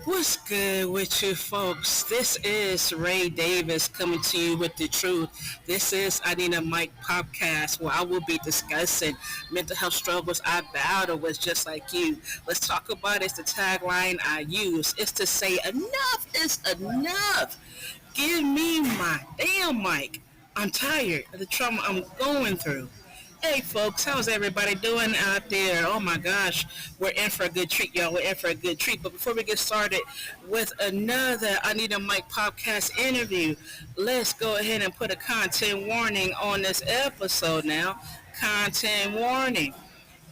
What's good with you folks? This is Ray Davis coming to you with the truth. This is I Need a Mic podcast where I will be discussing mental health struggles I battle with just like you. Let's talk about it's the tagline I use. It's to say enough is enough. Give me my damn mic. I'm tired of the trauma I'm going through. Hey folks, how's everybody doing out there? Oh my gosh, we're in for a good treat, y'all. We're in for a good treat. But before we get started with another I Need a Mic podcast interview, let's go ahead and put a content warning on this episode now. Content warning.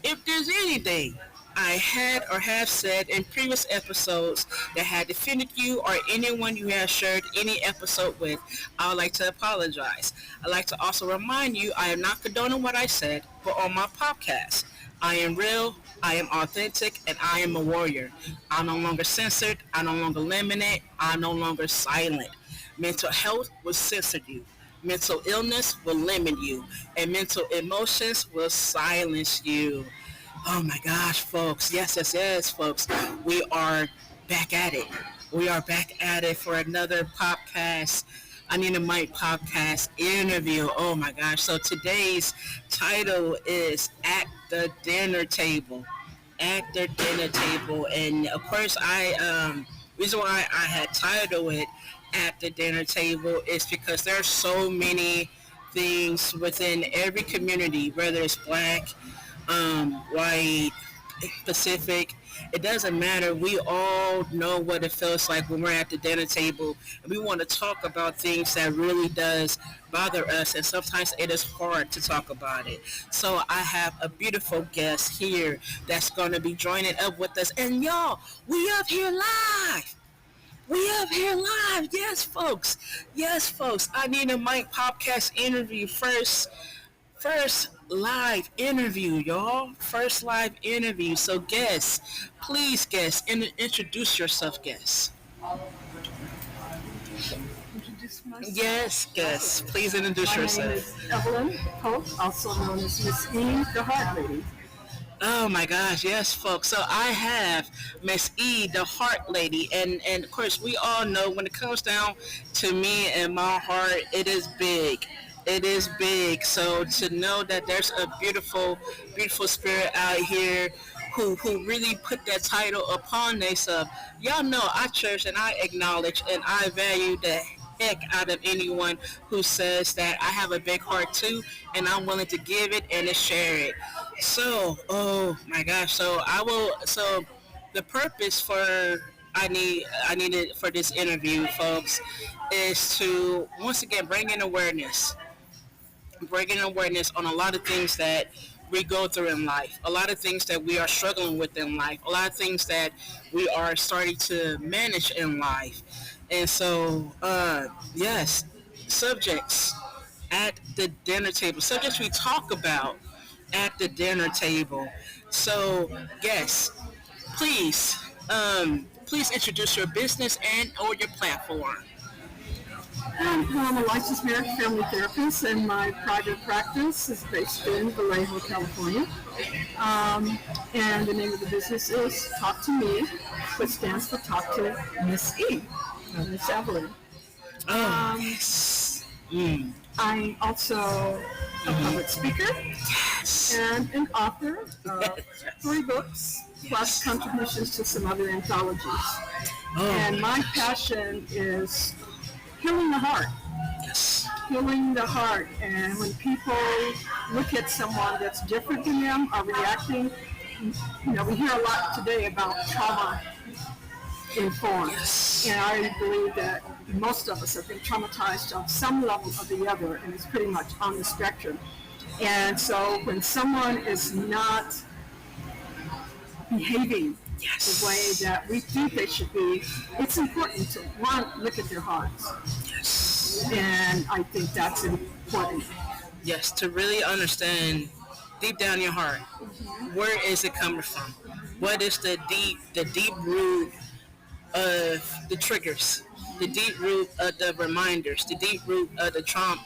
If there's anything I had or have said in previous episodes that had offended you or anyone you have shared any episode with, I would like to apologize. I'd like to also remind you I am not condoning what I said, but on my podcast, I am real, I am authentic, and I am a warrior. I'm no longer censored, I'm no longer limited, I'm no longer silent. Mental health will censor you. Mental illness will limit you, and mental emotions will silence you. Oh my gosh, folks. Yes, folks. We are back at it. We are back at it for another podcast. I Need a Mic podcast interview. Oh my gosh. So today's title is At the Dinner Table. At the dinner table. And of course, reason why I had titled it At the Dinner Table is because there are so many things within every community, whether it's black, white, Pacific. It doesn't matter. We all know what it feels like when we're at the dinner table and we want to talk about things that really does bother us, and sometimes it is hard to talk about it. So I have a beautiful guest here that's going to be joining up with us, and y'all, we up here live. We up here live. Yes, folks. I Need a Mic podcast interview first live interview, y'all. First live interview. So please introduce yourself, guest. Introduce myself. Yes, guest, please introduce My yourself. name is Evelyn Polk, also known as MsEHeartLady. Oh my gosh, yes, folks. So I have Miss E, the Heart Lady, and of course we all know when it comes down to me and my heart, it is big. It is big. So to know that there's a beautiful spirit out here who really put that title upon themselves, y'all know I cherish and I acknowledge and I value the heck out of anyone who says that I have a big heart too, and I'm willing to give it and to share it. So, oh my gosh. So I will. So the purpose for I needed for this interview, folks, is to once again bringing awareness on a lot of things that we go through in life, a lot of things that we are struggling with in life, a lot of things that we are starting to manage in life. And so, yes, subjects at the dinner table, subjects we talk about at the dinner table. So, yes, please introduce your business and or your platform. I'm a licensed marriage family therapist, and my private practice is based in Vallejo, California. And the name of the business is Talk to Me, which stands for Talk to Miss E, Miss Evelyn. Oh, yes. I'm also a public speaker and an author of 3 books, plus contributions to some other anthologies. And my passion is healing the heart. Yes. Healing the heart. And when people look at someone that's different than them or reacting, we hear a lot today about trauma informed. Yes. And I believe that most of us have been traumatized on some level or the other, and it's pretty much on the spectrum. And so when someone is not behaving the way that we think they should be, it's important to, one, look at their hearts. Yes. And I think that's important. Yes, to really understand deep down your heart, where is it coming from? What is the deep root of the triggers, the deep root of the reminders, the deep root of the trauma,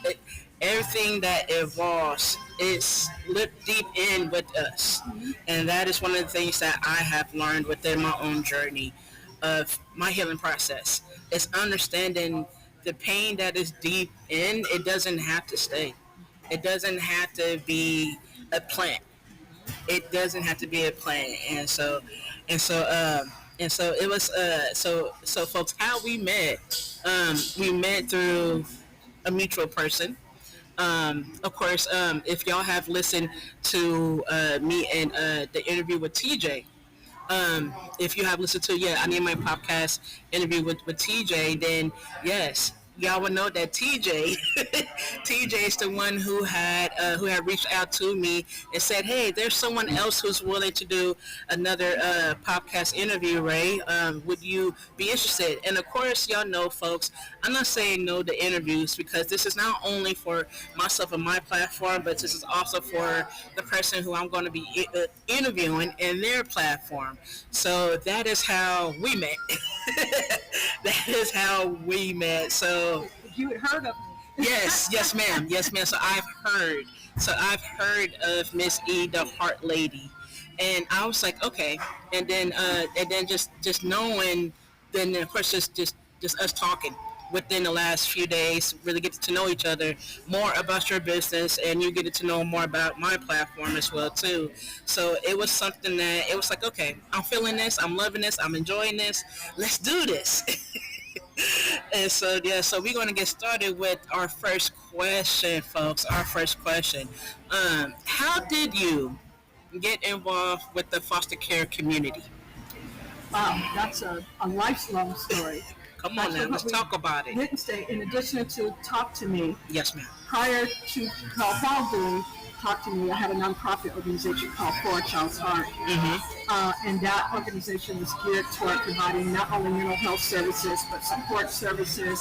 everything that evolves is lived deep in with us. And that is one of the things that I have learned within my own journey. of my healing process. It's understanding the pain that is deep in. It doesn't have to stay. It doesn't have to be a plant. It doesn't have to be a plant. And so and so it was so folks, how we met through a mutual person. Of course, if y'all have listened to me and the interview with TJ, if you have listened to I Need My Podcast interview with TJ, then yes, y'all would know that TJ TJ is the one who had reached out to me and said, hey, there's someone else who's willing to do another podcast interview, Ray. Would you be interested? And of course, y'all know, folks, I'm not saying no to interviews, because this is not only for myself and my platform, but this is also for the person who I'm going to be interviewing in their platform. So that is how we met. That is how we met. So you had heard of me. yes, ma'am. So I've heard of MsEHeartLady, the Heart Lady, and I was like, okay. And then just knowing, then of course just us talking within the last few days, really get to know each other more about your business, and you get to know more about my platform as well too. So it was something that it was like, okay, I'm feeling this, I'm loving this, I'm enjoying this. Let's do this. And so so we're going to get started with our first question, folks. Our first question: how did you get involved with the foster care community? Wow, that's a lifelong story. Come on now, let's talk about it. Didn't say, in addition to Talk to Me. Yes, ma'am. Prior to while doing Talk to Me, I had a nonprofit organization called For a Child's Heart. And that organization was geared toward providing not only mental health services, but support services,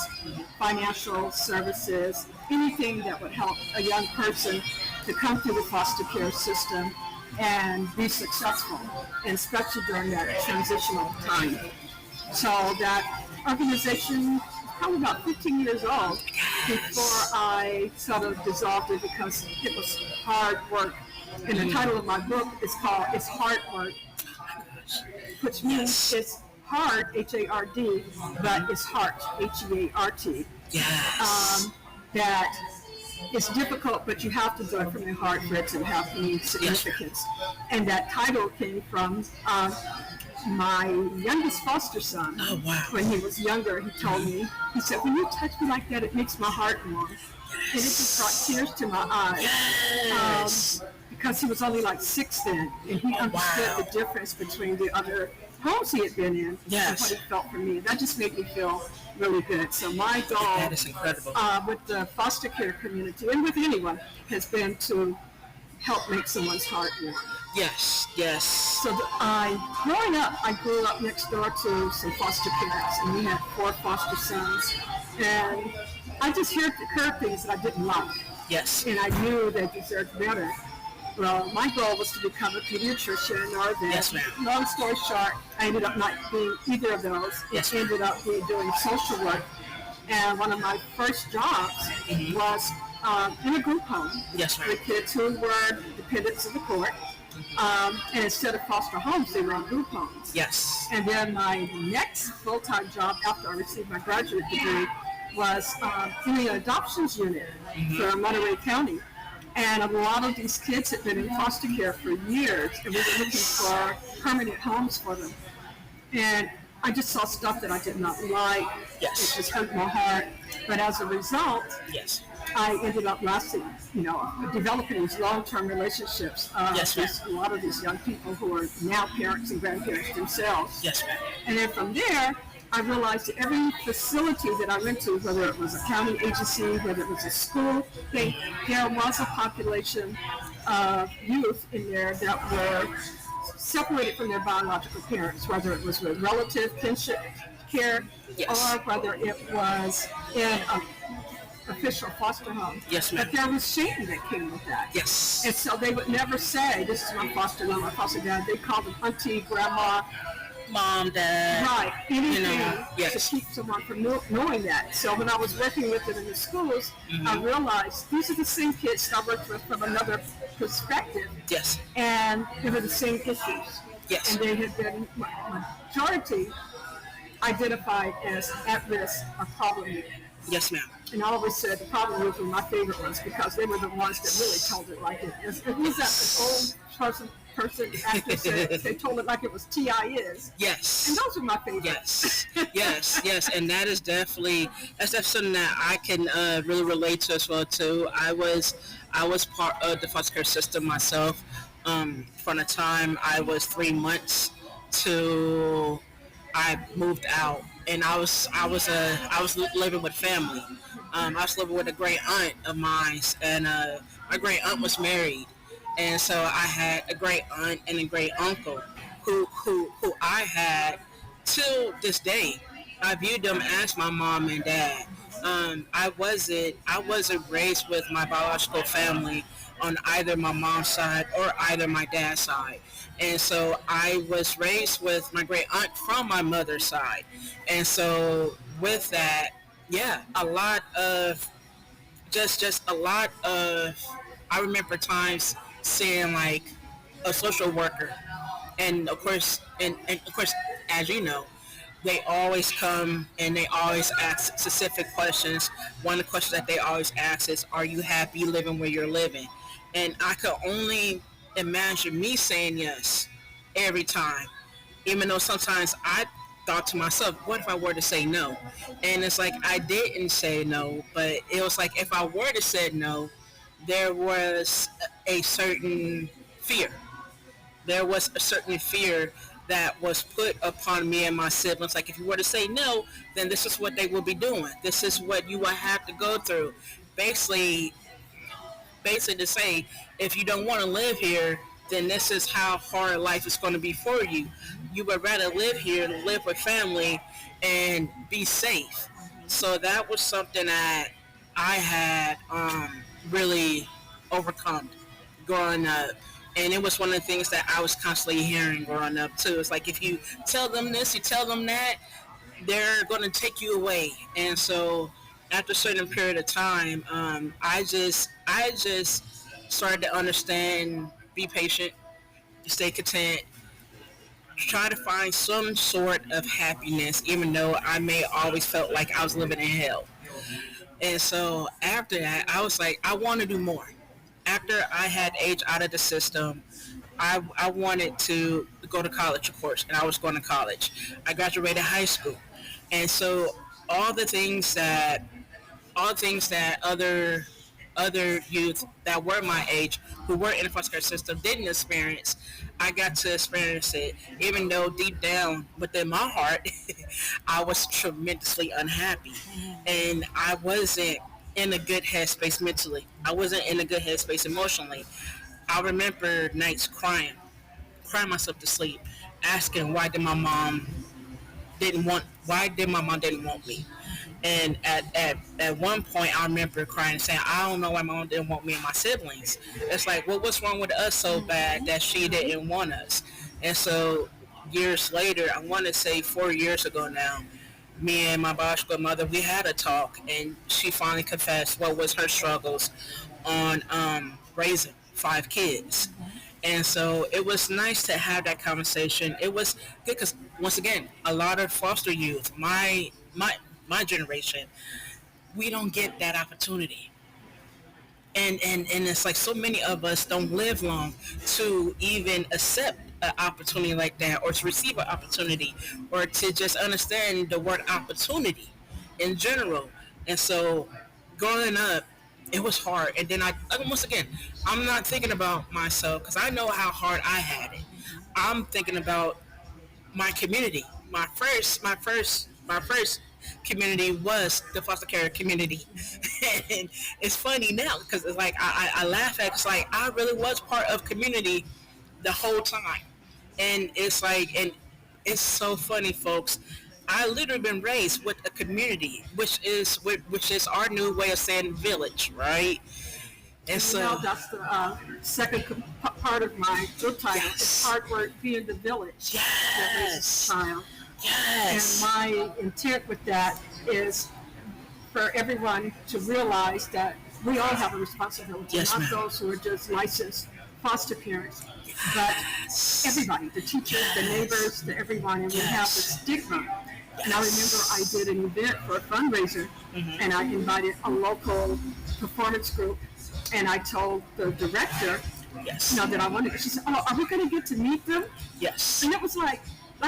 financial services, anything that would help a young person to come through the foster care system and be successful, and especially during that transitional time. So that organization, probably about 15 years old, before I sort of dissolved it, because it was hard work. And the title of my book is called It's Hard Work, which means it's hard, H-A-R-D, but it's heart, H-E-A-R-T. Yes. That it's difficult, but you have to do it from your heart for it to have any significance. Yes. And that title came from my youngest foster son. Oh, wow. When he was younger, he told me, he said, when you touch me like that, it makes my heart warm. And it just brought tears to my eyes. Yes. Because he was only like 6 then, and he understood the difference between the other homes he had been in and what he felt for me. That just made me feel really good. So my goal that is incredible. With the foster care community, and with anyone, has been to help make someone's heart warm. Yes. So growing up, I grew up next door to some foster parents, and we had 4 foster sons. And I just heard things that I didn't like. Yes. And I knew they deserved better. Well, my goal was to become a pediatrician or this. Yes, ma'am. Long story short, I ended up not being either of those. Yes, I ended up doing social work. And one of my first jobs was in a group home with kids who were dependents of the court. And instead of foster homes, they were in group homes. Yes. And then my next full-time job after I received my graduate degree was in the adoptions unit for Monterey County. And a lot of these kids had been in foster care for years, and we were looking for permanent homes for them. And I just saw stuff that I did not like. Yes. It just hurt my heart. But as a result, I ended up developing these long-term relationships with a lot of these young people who are now parents and grandparents themselves. Yes, ma'am. And then from there, I realized that every facility that I went to, whether it was a county agency, whether it was a school, there was a population of youth in there that were separated from their biological parents, whether it was with relative kinship care or whether it was in an official foster home. Yes, ma'am. But there was shame that came with that. Yes. And so they would never say, this is my foster mom, my foster dad. They called them auntie, grandma, mom, dad. Right, anything to keep someone from knowing that. So when I was working with them in the schools, I realized these are the same kids that I worked with from another perspective. Yes. And they were the same issues. Yes. And they had been, majority identified as at risk or problem youth. Yes, ma'am. And I always said the problem youth were my favorite ones because they were the ones that really told it like it is. Who's that old person actor said they told it like it was T.I. is. Yes. And those are my favorites. Yes. Yes. And that's definitely something that I can really relate to as well too. I was part of the foster care system myself from the time I was 3 months to I moved out, and I was living with family. I was living with a great aunt of mine, and my great aunt was married, and so I had a great aunt and a great uncle who I had till this day. I viewed them as my mom and dad. I wasn't raised with my biological family on either my mom's side or either my dad's side. And so I was raised with my great aunt from my mother's side. And so with that, yeah, a lot of just a lot of I remember times seeing like a social worker, and of course as you know, they always come and they always ask specific questions. One of the questions that they always ask is, are you happy living where you're living? And I could only imagine me saying yes every time, even though sometimes I thought to myself, what if I were to say no? And it's like I didn't say no, but it was like if I were to say no, there was a certain fear. There was a certain fear that was put upon me and my siblings. Like if you were to say no, then this is what they will be doing. This is what you will have to go through. Basically to say, if you don't want to live here, then this is how hard life is going to be for you. You would rather live here, live with family, and be safe. So that was something that I had really overcome growing up. And it was one of the things that I was constantly hearing growing up too. It's like if you tell them this, you tell them that, they're going to take you away. And so after a certain period of time, I just started to understand, be patient, stay content, try to find some sort of happiness, even though I may always felt like I was living in hell. And so after that, I was like, I want to do more. After I had aged out of the system, I wanted to go to college, of course, and I was going to college. I graduated high school. And so all the things that other youth that were my age who were in the foster care system didn't experience, I got to experience it, even though deep down within my heart I was tremendously unhappy, and I wasn't in a good headspace mentally. I wasn't in a good headspace emotionally. I remember nights crying myself to sleep, asking why did my mom didn't want me. And at one point, I remember crying and saying, I don't know why my mom didn't want me and my siblings. It's like, well, what's wrong with us so bad that she didn't want us? And so years later, I want to say 4 years ago now, me and my biological mother, we had a talk, and she finally confessed what was her struggles on raising 5 kids. And so it was nice to have that conversation. It was good because, once again, a lot of foster youth, my generation, we don't get that opportunity. And it's like so many of us don't live long to even accept an opportunity like that, or to receive an opportunity, or to just understand the word opportunity in general. And so growing up, it was hard. And then once again, I'm not thinking about myself because I know how hard I had it. I'm thinking about my community. My first community was the foster care community. And it's funny now because it's like I laugh at it. It's like I really was part of community the whole time. And it's like, and it's so funny, folks. I literally been raised with a community, which is our new way of saying village, right? And so that's the second part of my book title. Yes. It's hard work being the village that raises a child. Yes. And my intent with that is for everyone to realize that we all have a responsibility, not those who are just licensed foster parents, but everybody, the teachers, the neighbors, everyone, and we have the stigma And I remember I did an event for a fundraiser, and I invited a local performance group, and I told the director, Yes. you know, that I wanted. She said, "Oh, are we going to get to meet them?" Yes. And it was like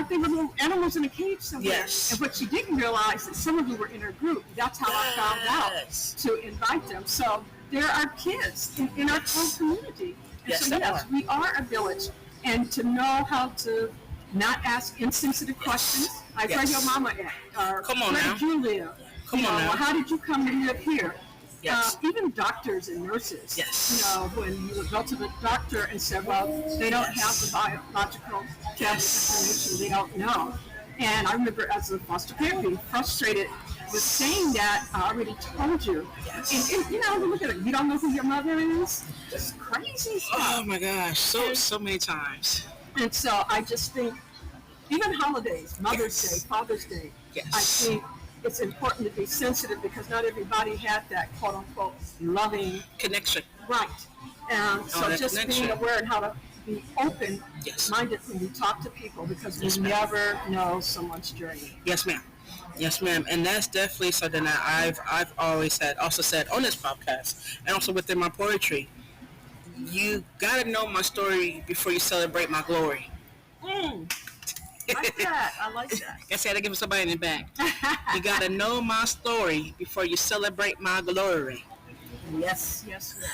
they were little animals in a cage somewhere. Yes. And what she didn't realize that some of them were in her group. That's how I found out to invite them. So there are kids in our whole community. And so yes, we are a village. And to know how to not ask insensitive questions. I tell your mama at. Come on where now. did you live? Come on now. Well, how did you come to live here? Yes. Even doctors and nurses, yes. you know, when you would go to the doctor and say, well, they don't have the biological information, they don't know. And I remember as a foster parent being frustrated with saying that, I already told you. Yes. And you know, look at it, you don't know who your mother is? Just crazy stuff. Oh my gosh, so many times. And so I just think, even holidays, Mother's Day, Father's Day, I think it's important to be sensitive because not everybody had that quote unquote loving connection. Right. And so just being aware and how to be open minded when we talk to people because we never know someone's journey. Yes, ma'am. Yes, ma'am. And that's definitely something that I've always also said on this podcast and also within my poetry. You gotta know my story before you celebrate my glory. Like that. I like that. I said I give somebody in the back. You gotta know my story before you celebrate my glory. Yes.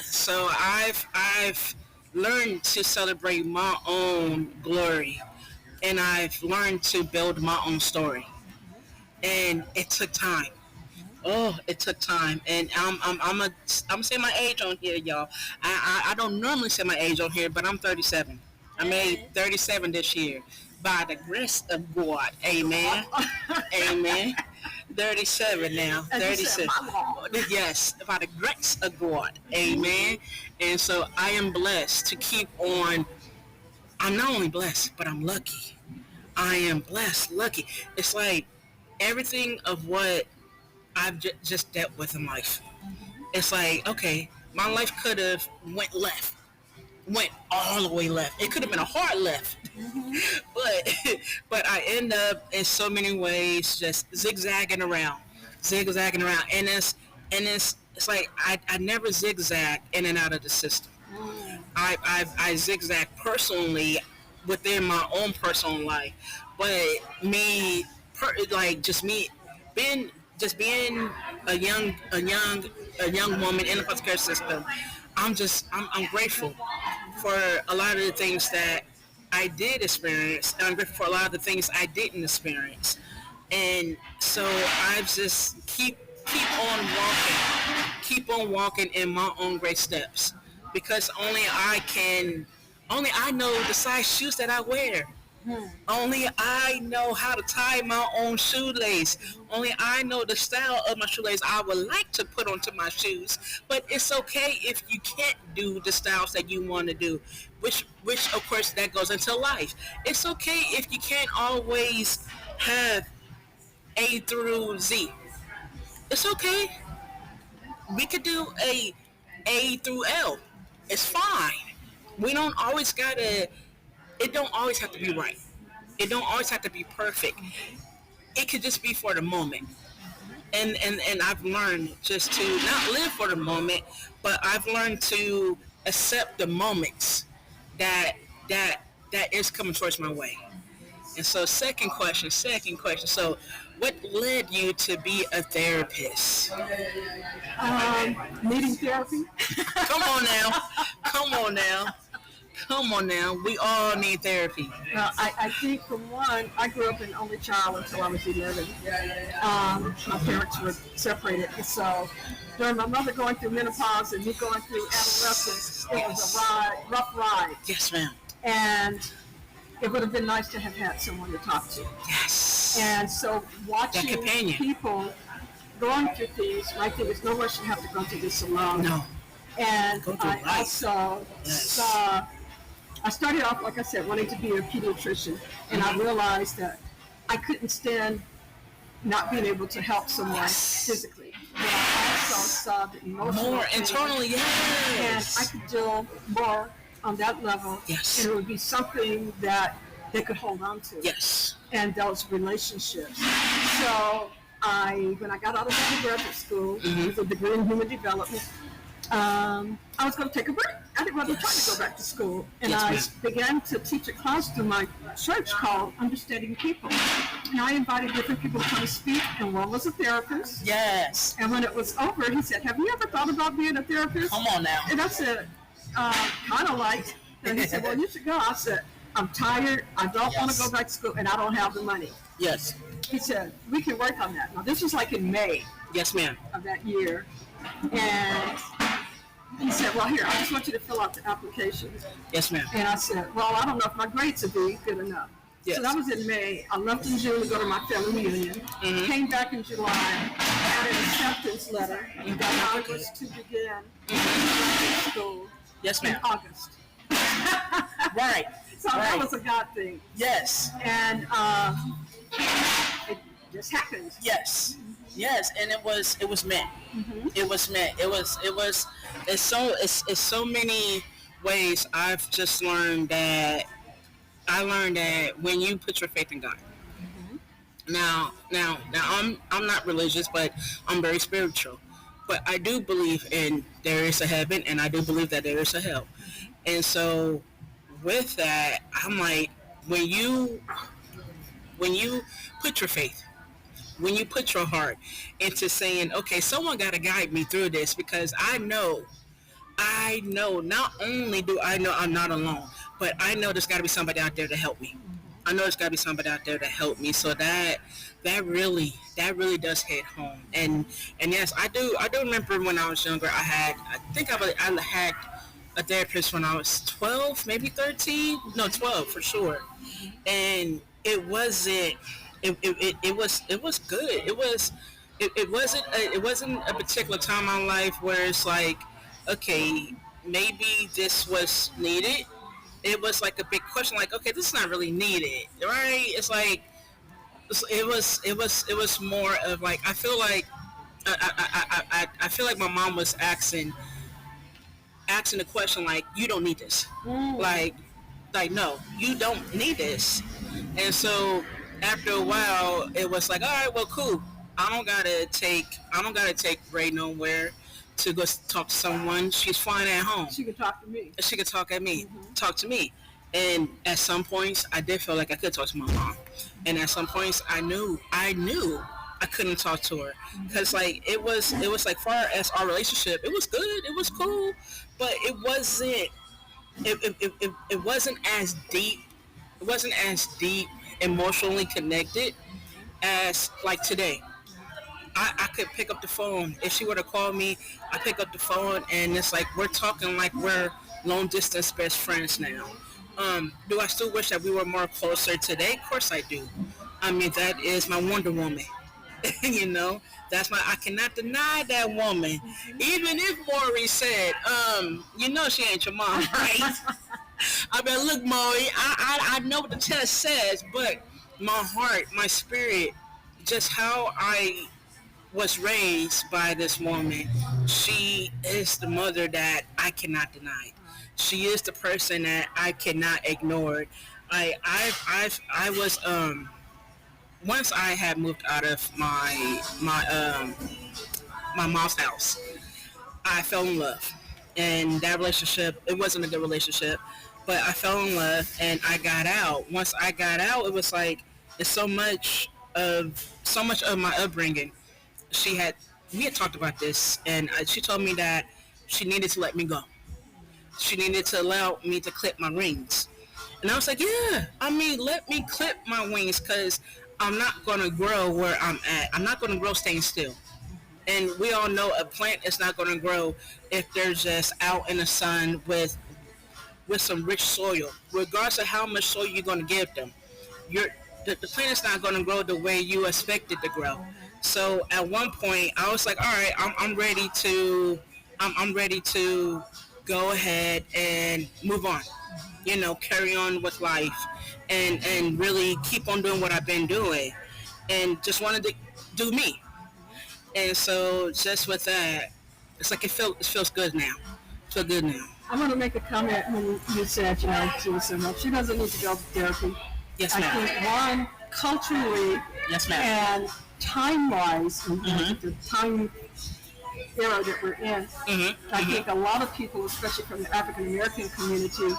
So I've learned to celebrate my own glory, and I've learned to build my own story, and it took time. Oh, it took time, and I'm saying my age on here, y'all. I don't normally say my age on here, but I'm 37. I made 37 this year. By the grace of God, amen, amen. 37 now, 37. Yes, by the grace of God, amen. And so I am blessed to keep on. I'm not only blessed, but I'm lucky. I am blessed, lucky. It's like everything of what I've just dealt with in life. It's like, okay, my life could have went all the way left. It could have been a hard left. But I end up in so many ways just zigzagging around, and it's like I never zigzag in and out of the system. I zigzag personally within my own personal life, but me being a young woman in the foster care system. I'm grateful for a lot of the things that I did experience. I'm grateful for a lot of the things I didn't experience. And so I just keep on walking in my own great steps because only I know the size shoes that I wear. Only I know how to tie my own shoelace. Only I know the style of my shoelace I would like to put onto my shoes. But it's okay if you can't do the styles that you want to do, which of course that goes into life. It's okay if you can't always have A through Z. It's okay. We could do A through L. It's fine. We don't always gotta. It don't always have to be right. It don't always have to be perfect. It could just be for the moment. And I've learned just to not live for the moment, but I've learned to accept the moments that is coming towards my way. And so second question. So what led you to be a therapist? Needing therapy. Come on now. We all need therapy. I think, for one, I grew up an only child until I was 11. My parents were separated. So during my mother going through menopause and me going through adolescence, it was a rough ride. Yes, ma'am. And it would have been nice to have had someone to talk to. Yes. And so watching people going through things, my thing is no one should have to go through this alone. No. And I also saw, I started off, like I said, wanting to be a pediatrician, and I realized that I couldn't stand not being able to help someone physically. But I also saw the emotional more internally, and I could do more on that level, and it would be something that they could hold on to. Yes. and those relationships. So when I got out of undergraduate school, with a degree in human development, I was going to take a break. I didn't want to try to go back to school. And I began to teach a class through my church called Understanding People. And I invited different people to come speak, and one was a therapist. Yes. And when it was over, he said, "Have you ever thought about being a therapist?" Come on now. And I said, kind of like. And he said, "Well, you should go." I said, "I'm tired. I don't want to go back to school, and I don't have the money." Yes. He said, "We can work on that." Now, this was like in May. Yes, ma'am. Of that year. And he said, "Well, here, I just want you to fill out the application." Yes, ma'am. And I said, "Well, I don't know if my grades would be good enough." Yes. So that was in May. I left in June to go to my family reunion. Came back in July, had an acceptance letter that I was to begin graduate school in August. Right. So that was a God thing. Yes. And it just happened. Yes. Yes, and it was meant. It was meant. It's so many ways I've just learned that. I learned that when you put your faith in God. Now I'm not religious, but I'm very spiritual. But I do believe in there is a heaven, and I do believe that there is a hell. And so with that, I'm like, when you put your faith, when you put your heart into saying, okay, someone got to guide me through this, because I know, not only do I know I'm not alone, but I know there's got to be somebody out there to help me. I know there's got to be somebody out there to help me. So that really does hit home. And yes, I do remember when I was younger, I had a therapist when I was 12, maybe 13, no, 12 for sure. And it wasn't. It was good. It wasn't a particular time in my life where it's like, okay, more this was needed. It was like a big question, like, okay, this is not really needed, right? It's like it was more of like, I feel like I feel like my mom was asking the question, like, you don't need this, like no, you don't need this. And so after a while, it was like, all right, well, cool. I don't gotta take Ray nowhere to go talk to someone. She's fine at home. She could talk to me. She could talk to me. And at some points, I did feel like I could talk to my mom. And at some points, I knew I couldn't talk to her, because like it was like, far as our relationship, it was good, it was cool, but it wasn't as deep. It wasn't as deep emotionally connected as like today. I could pick up the phone. If she were to call me, I pick up the phone, and it's like we're talking like we're long distance best friends now. Do I still wish that we were more closer today? Of course I do. I mean, that is my Wonder Woman. You know, I cannot deny that woman. Even if Maury said, she ain't your mom, right? I mean, look, Maury, I know what the test says, but my heart, my spirit, just how I was raised by this woman, she is the mother that I cannot deny. She is the person that I cannot ignore. I was once I had moved out of my mom's house, I fell in love, and that relationship, it wasn't a good relationship, but I fell in love and I got out. Once I got out, it was like, it's so much of my upbringing. We had talked about this, and she told me that she needed to let me go. She needed to allow me to clip my wings. And I was like, yeah, I mean, let me clip my wings, because I'm not going to grow where I'm at. I'm not going to grow staying still. And we all know a plant is not going to grow if they're just out in the sun with some rich soil. Regardless of how much soil you're going to give them, the plant is not going to grow the way you expect it to grow. So at one point, I was like, all right, I'm ready to go ahead and move on. Carry on with life, and really keep on doing what I've been doing, and just wanted to do me. And so just with that, it's like it feels good now. It feels good now. I want to make a comment when you said, she doesn't need to go to therapy. Yes, ma'am. I think, one, culturally Yes, ma'am. and time-wise, the time era that we're in, I think a lot of people, especially from the African American community,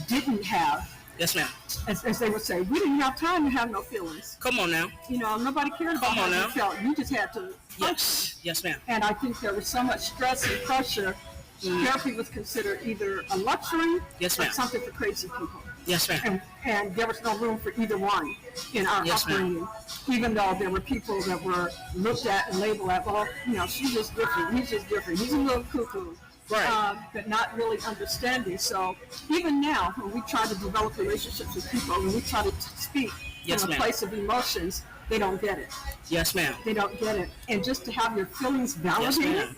didn't have. Yes, ma'am. As they would say, we didn't have time to have no feelings. Come on now. You know, nobody cared about how you felt. You just had to function. Yes, ma'am. And I think there was so much stress and pressure. Therapy was considered either a luxury or something for crazy people. Yes, ma'am. And there was no room for either one in our upbringing. Even though there were people that were looked at and labeled at, well, you know, she's just different, he's just different, he's a little cuckoo. Right. But not really understanding. So even now, when we try to develop relationships with people, when we try to speak from a place of emotions, they don't get it. Yes, ma'am. They don't get it. And just to have your feelings validated,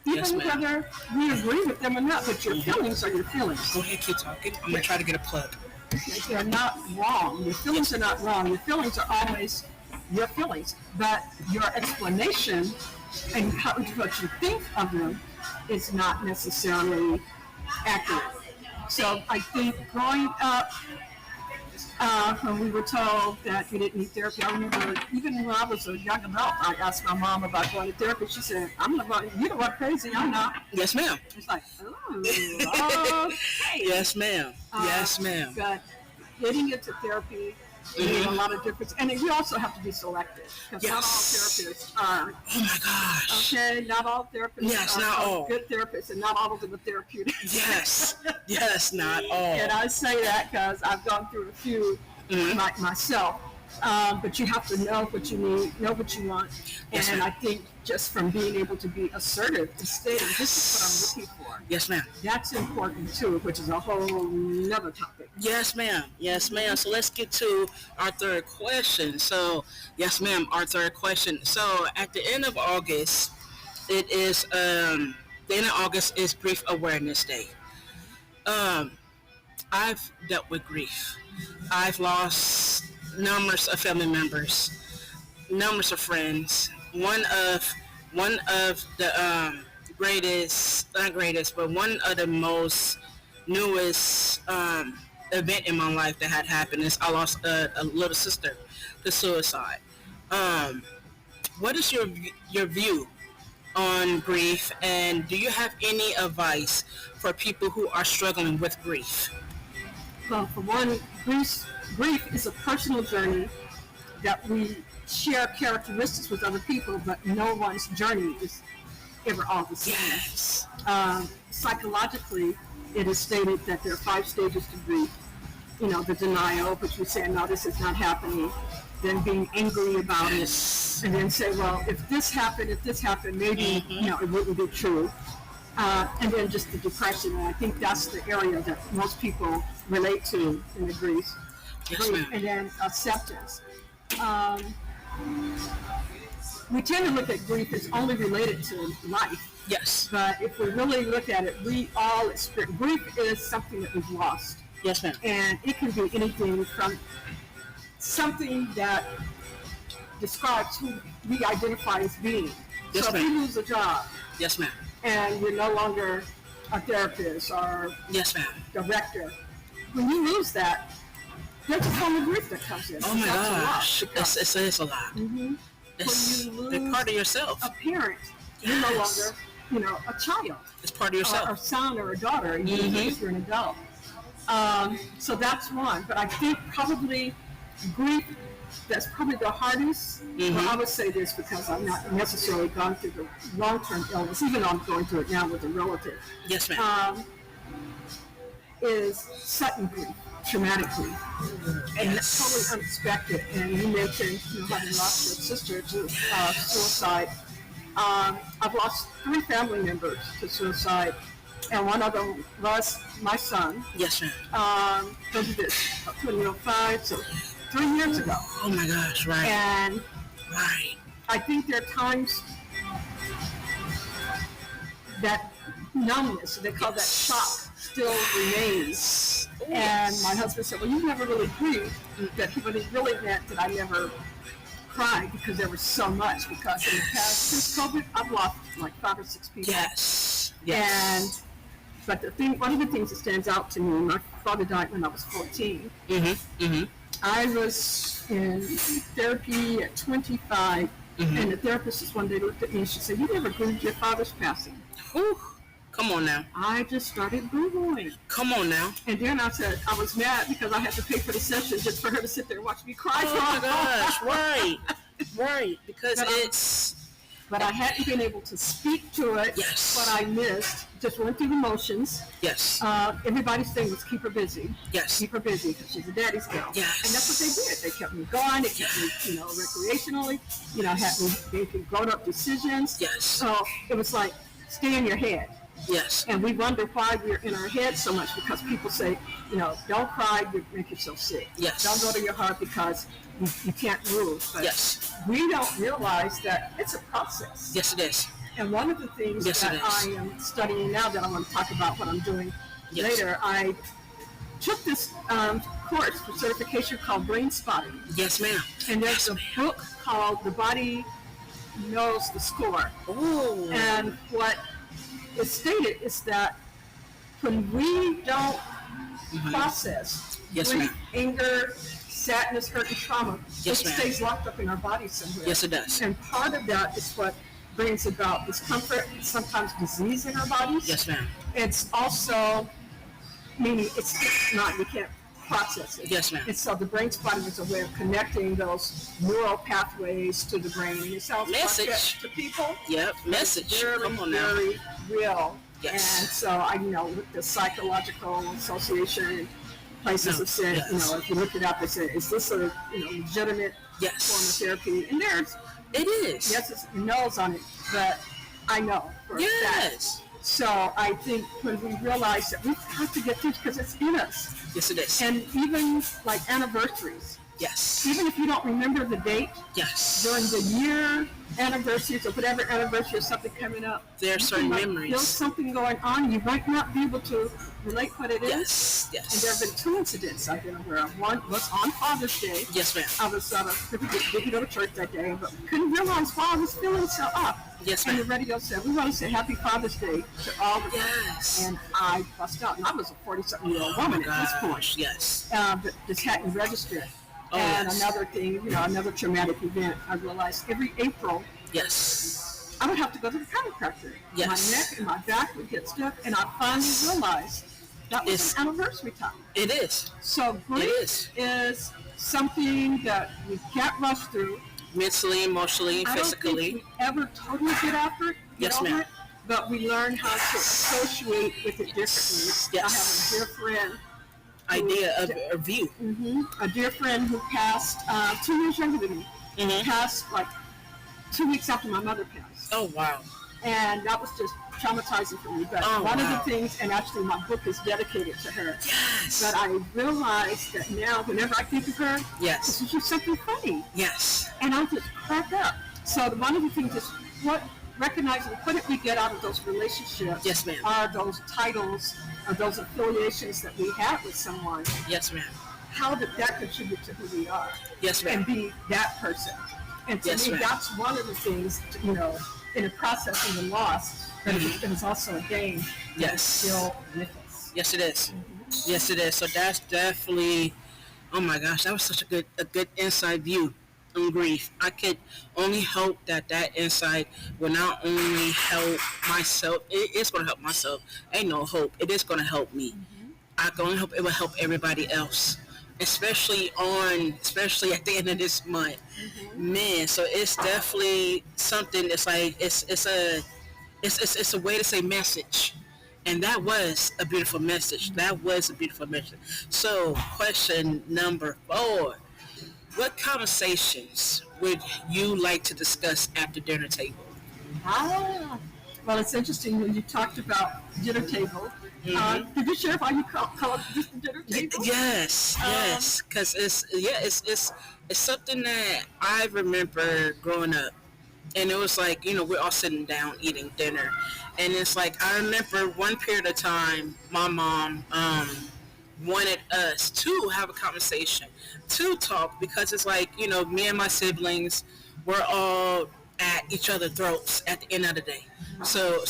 even whether we agree with them or not, but your feelings are your feelings. Go ahead, keep talking. I'm going to try to get a plug. They're not wrong. Your feelings are not wrong. Your feelings are always your feelings. But your explanation and what you think of them is not necessarily accurate. So I think growing up, when we were told that we didn't need therapy, I remember even when I was a young adult, I asked my mom about going to therapy. She said, "I'm not going. You don't want crazy. I'm not." Yes, ma'am. It's like, oh, okay. Yes, ma'am. Yes, ma'am. But getting into therapy made a lot of difference, and we also have to be selective because not all therapists are. Oh my gosh. Okay, not all therapists are good therapists, and not all of them are therapeutic. Yes, yes, not all. And I say that because I've gone through a few myself. But you have to know what you need, know what you want, and I think just from being able to be assertive and stating, this is what I'm looking for. Yes, ma'am. That's important too, which is a whole nother topic. Yes, ma'am. Yes, ma'am. So let's get to our third question. So, yes, ma'am, our third question. So at the end of August, it is the end of August is Grief Awareness Day. I've dealt with grief. I've lost numbers of family members, numbers of friends. One of the not greatest, but one of the most newest event in my life that had happened is I lost a little sister to suicide. What is your view on grief, and do you have any advice for people who are struggling with grief? Well, for one, grief is a personal journey that we share characteristics with other people, but no one's journey is ever all the same. Yes. Psychologically, it is stated that there are 5 stages to grief. You know, the denial, which we say, no, this is not happening. Then being angry about it, and then say, well, if this happened, maybe it wouldn't be true. And then just the depression, and I think that's the area that most people relate to in the grief. And then acceptance. We tend to look at grief as only related to life. Yes. But if we really look at it, we all experience grief is something that we've lost. Yes, ma'am. And it can be anything from something that describes who we identify as being. Yes, so ma'am. if you lose a job, yes, ma'am, and you're no longer a therapist or yes, ma'am, director, when you lose that, there's a form of grief that comes in. Oh my gosh, it's a lot. Mm-hmm. It's when you lose they're part of yourself. A parent, you're no longer, a child. It's part of yourself. Or a son or a daughter, if you're an adult. So that's one. But I think probably grief, that's probably the hardest. Well, I would say this because I've not necessarily gone through the long-term illness, even though I'm going through it now with a relative. Yes, ma'am. Is sudden grief, traumatic grief, and totally unexpected. And you mentioned having lost your sister to suicide. I've lost 3 family members to suicide, and one of them was my son. Yes, ma'am. When did this? 2005, so 3 years ago. Oh my gosh, right. And right. I think there are times that numbness, they call that shock, still remains. And my husband said, well, you never really grieved. That he really meant that I never cried because there was so much. Because in the past, since COVID, I've lost like 5 or 6 people. Yes. But one of the things that stands out to me, my father died when I was 14. I was in therapy at 25, and the therapist just one day looked at me and she said, "You never grieved your father's passing." Whew. Come on now. I just started Googling. Come on now. And then I said, I was mad because I had to pay for the session just for her to sit there and watch me cry. Oh my gosh, right. Right. Because but I hadn't been able to speak to it. Yes. What I missed, just went through the motions. Yes. Everybody's thing was keep her busy. Yes. Keep her busy because she's a daddy's girl. Yes. And that's what they did. They kept me going. They kept me, recreationally. Had me making grown-up decisions. Yes. So it was like, stay in your head. Yes. And we wonder why we're in our head so much because people say, don't cry, you make yourself sick. Yes. Don't go to your heart because you can't move. But yes. We don't realize that it's a process. Yes, it is. And one of the things that I am studying now that I want to talk about what I'm doing later, I took this course for certification called Brain Spotting. Yes, ma'am. And there's a book called The Body Knows the Score. Ooh. And what is stated is that when we don't process grief, anger, sadness, hurt, and trauma, it stays locked up in our body somewhere. Yes, it does. And part of that is what brings about discomfort, sometimes disease in our bodies. Yes, ma'am. It's also, meaning it's not, you can't process it. Yes, ma'am. And so the brain spotting is a way of connecting those neural pathways to the brain. And it sounds like to people. Yep, message. Come on now. Very real. Yes. And so with the Psychological Association places have said, if you look it up, they say, is this a legitimate form of therapy? And it is. Yes, it's no's on it, but I know for a fact. So I think when we realize that we have to get through because it's in us. Yes, it is. And even like anniversaries. Yes. Even if you don't remember the date. Yes. During the year anniversaries or whatever anniversary or something coming up. There are certain memories. There's something going on. You might not be able to relate what it is. Yes. And there have been 2 incidents I've been aware of. One was on Father's Day. Yes, ma'am. I was didn't go to church that day, but couldn't realize why I was feeling so up. Yes, ma'am. And the radio said, we want to say Happy Father's Day to all the Yes. And I bust out. And I was a 40-something-year-old woman at this point. Yes. But this hadn't registered. Oh, and another thing, another traumatic event, I realized every April, yes, I would have to go to the chiropractor. Yes. My neck and my back would get stiff, and I finally realized that was an anniversary time. It is. So grief is something that we can't rush through. Mentally, emotionally, physically. I don't think we ever totally get after it. Yes, ma'am. But we learn how to associate with it differently. Yes. I have a dear friend. A view. A dear friend who passed 2 years younger than me. Passed like 2 weeks after my mother passed. Oh, wow. And that was just traumatizing for me. But one of the things, and actually my book is dedicated to her. Yes. But I realized that now, whenever I think of her, this is just something funny. Yes. And I just crack up. So one of the things is recognizing what did we get out of those relationships? Yes, ma'am. Are those titles, are those affiliations that we have with someone? Yes, ma'am. How did that contribute to who we are? Yes, ma'am. And be that person. And to me, that's one of the things, in the process of the loss, but it is also a gain. Yes. Still with us. Yes, it is. Yes, it is. So that's definitely, oh my gosh, that was such a good inside view on grief. I could only hope that insight will not only help myself, it is going to help myself. Ain't no hope. It is going to help me. I can only hope it will help everybody else, especially at the end of this month. Man, so it's definitely something that's like it's a way to say message. And that was a beautiful message. So question number 4. What conversations would you like to discuss at the dinner table? Well, it's interesting when you talked about dinner table. Did you share why you call it just the dinner table? Yes, because it's something that I remember growing up, and it was like we're all sitting down eating dinner, and it's like I remember one period of time my mom wanted us to have a conversation, to talk, because it's like me and my siblings were all at each other's throats at the end of the day. So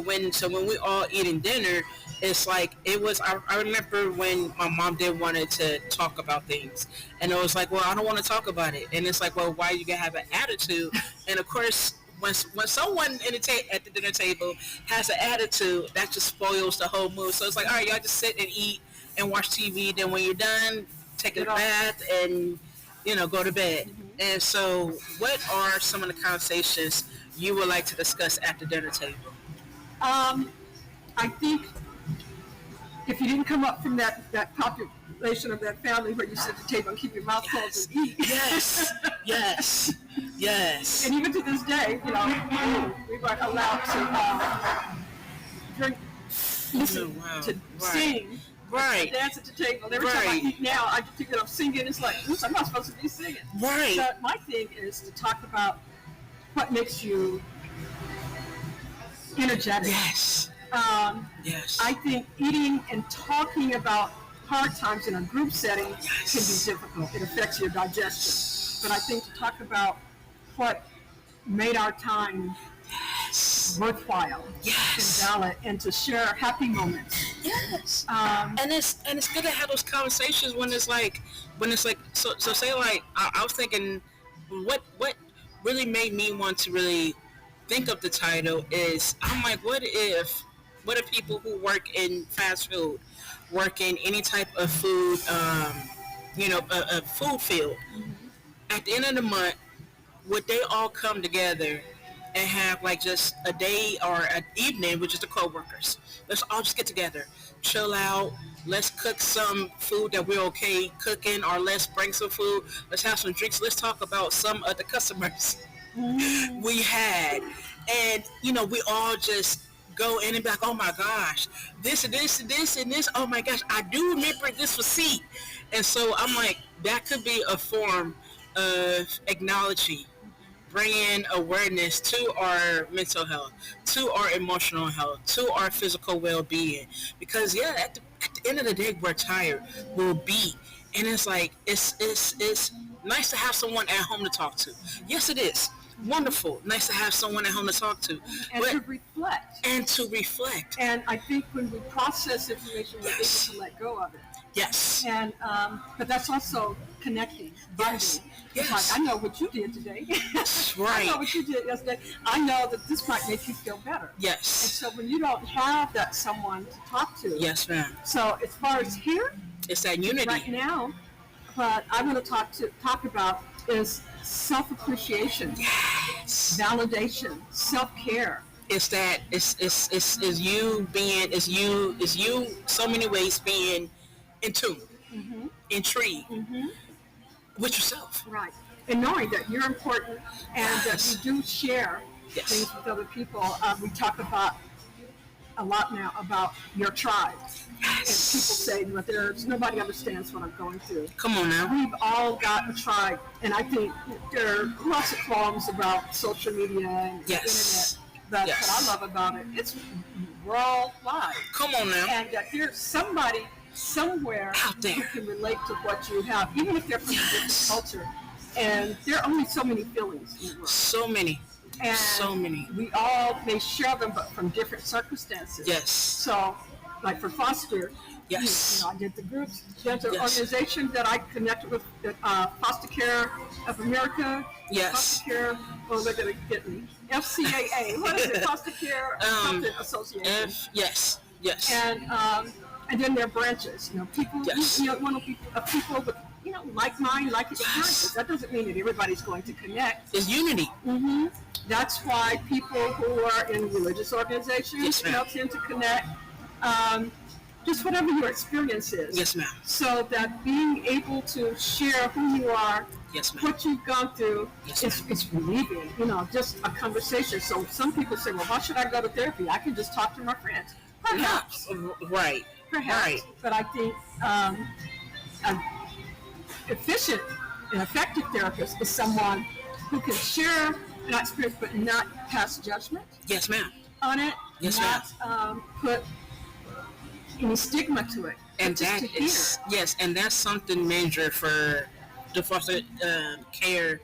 when we all eating dinner, it's like it was. I remember when my mom did wanted to talk about things, and it was like, well, I don't want to talk about it, and it's like, well, why you gonna have an attitude? And of course, when someone at the dinner table has an attitude, that just spoils the whole mood. So it's like, all right, y'all just sit and eat and watch TV. Then when you're done, take a bath and go to bed. And so, what are some of the conversations you would like to discuss at the dinner table? I think if you didn't come up from that population of that family where you sit at the table and keep your mouth closed and eat. Yes, yes, yes. And even to this day, we weren't allowed to drink, listen to sing. Right. Dance at the table. Every time I eat now, I just think that I'm singing. It's like, I'm not supposed to be singing. Right. So my thing is to talk about what makes you energetic. Yes. Yes. I think eating and talking about hard times in a group setting can be difficult. It affects your digestion. But I think to talk about what made our time worthwhile and valid, and to share happy moments. Yes. And it's good to have those conversations when it's like so say like I was thinking what really made me want to really think of the title is I'm like what if people who work in fast food, work in any type of food a food field, at the end of the month would they all come together and have like just a day or an evening with just the co-workers? Let's all just get together, chill out, let's cook some food that we're okay cooking, or let's bring some food, let's have some drinks, let's talk about some of the customers we had, and we all just go in and be like, oh my gosh, this and this and this and this, oh my gosh, I do remember this receipt. And so I'm like, that could be a form of acknowledging, bringing awareness to our mental health, to our emotional health, to our physical well-being. Because at the end of the day, we're tired, we're beat, and it's like it's nice to have someone at home to talk to. Yes, it is wonderful, nice to have someone at home to talk to, and to reflect. And I think when we process information, we're able to let go of it. Yes. And but that's also connecting, bonding. Yes. Like, I know what you did today. That's right. I know what you did yesterday. I know that this might make you feel better. Yes. And so when you don't have that someone to talk to. Yes, ma'am. So as far as here, it's that unity. Right now, what I'm going to talk about is self-appreciation, validation, self-care. It's that it's you so many ways being in tune, intrigued with yourself. Right. And knowing that you're important and that you do share things with other people. We talk about a lot now about your tribe. And people say that there's nobody understands what I'm going through. Come on now. We've all got a tribe. And I think there are lots of qualms about social media and the internet. But what I love about it, it's worldwide. Come on now. And that there's somebody somewhere out there who can relate to what you have, even if they're from a different culture. And there are only so many feelings in the world. So many. And so many. We all may share them, but from different circumstances. Yes. So, like for foster, I did the groups. There's an organization that I connected with, Foster Care of America. Yes. Foster Care. Oh, they're gonna get me. FCAA. What is it? Foster Care something association. Yes. And then there are branches. People. One of people with like mind, like experiences. That doesn't mean that everybody's going to connect. It's unity. Mm-hmm. That's why people who are in religious organizations tend to connect. Just whatever your experience is. Yes, ma'am. So that being able to share who you are, what you've gone through, it's relieving. Just a conversation. So some people say, well, why should I go to therapy? I can just talk to my friends. Perhaps. Right. Perhaps. Right. But I think an efficient and effective therapist is someone who can share an experience but not pass judgment. Yes, ma'am. On it. Yes, ma'am. Put any stigma to it. And that is and that's something major for the foster care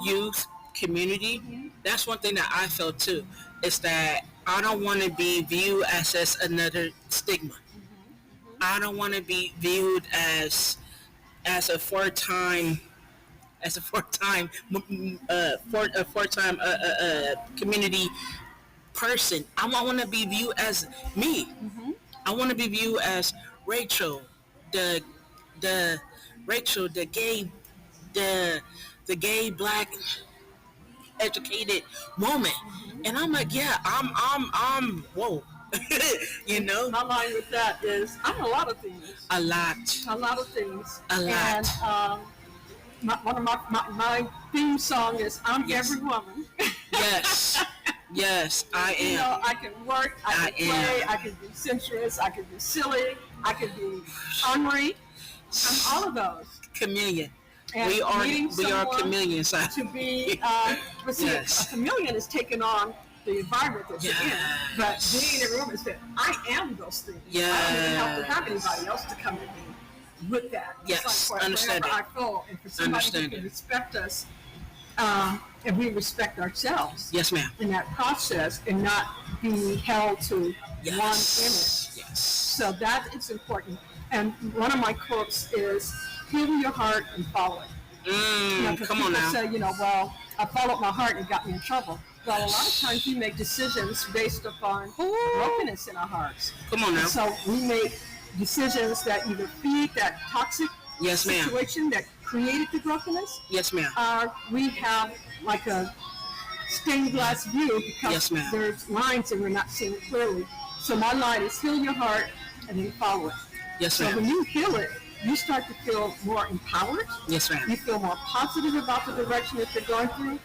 youth community. That's one thing that I felt too. Is that I don't want to be viewed as just another stigma. I don't want to be viewed as a four-time community person. I want to be viewed as me. I want to be viewed as Rachel, the the Rachel, the the gay black educated woman. And I'm like, yeah, I'm whoa. You know? My line with that is, I'm a lot of things. A lot. A lot of things. A lot. And one of my theme song is, I'm Yes. every woman. Yes. Yes, I am. You know, I can work, I can play, am. I can be sensuous, I can be silly, I can be ornery. I'm all of those. Chameleon. And We are someone chameleons. to be, but see, Yes. a chameleon is taking on the environment that you're in. But Yes. being in a room is that I am those things. I don't even have to have anybody else to come to me with that. Yes, It's like understand wherever it. I go, and for somebody Understand who can it. respect us, and we respect ourselves Yes, ma'am. in that process, and not be held to one image. Yes. So that is important. And one of my quotes is, "Heal your heart and follow it." You know, 'cause Come on people now. say, well, I followed my heart and it got me in trouble. Well, a lot of times we make decisions based upon brokenness in our hearts. Come on now. And so we make decisions that either feed that toxic Yes, ma'am. situation that created the brokenness, Yes, ma'am. or we have like a stained glass view because Yes, ma'am. there's lines and we're not seeing it clearly. So my line is, heal your heart and then follow it. Yes, So ma'am. when you heal it, you start to feel more empowered. Yes, You ma'am. feel more positive about the direction that you're going through.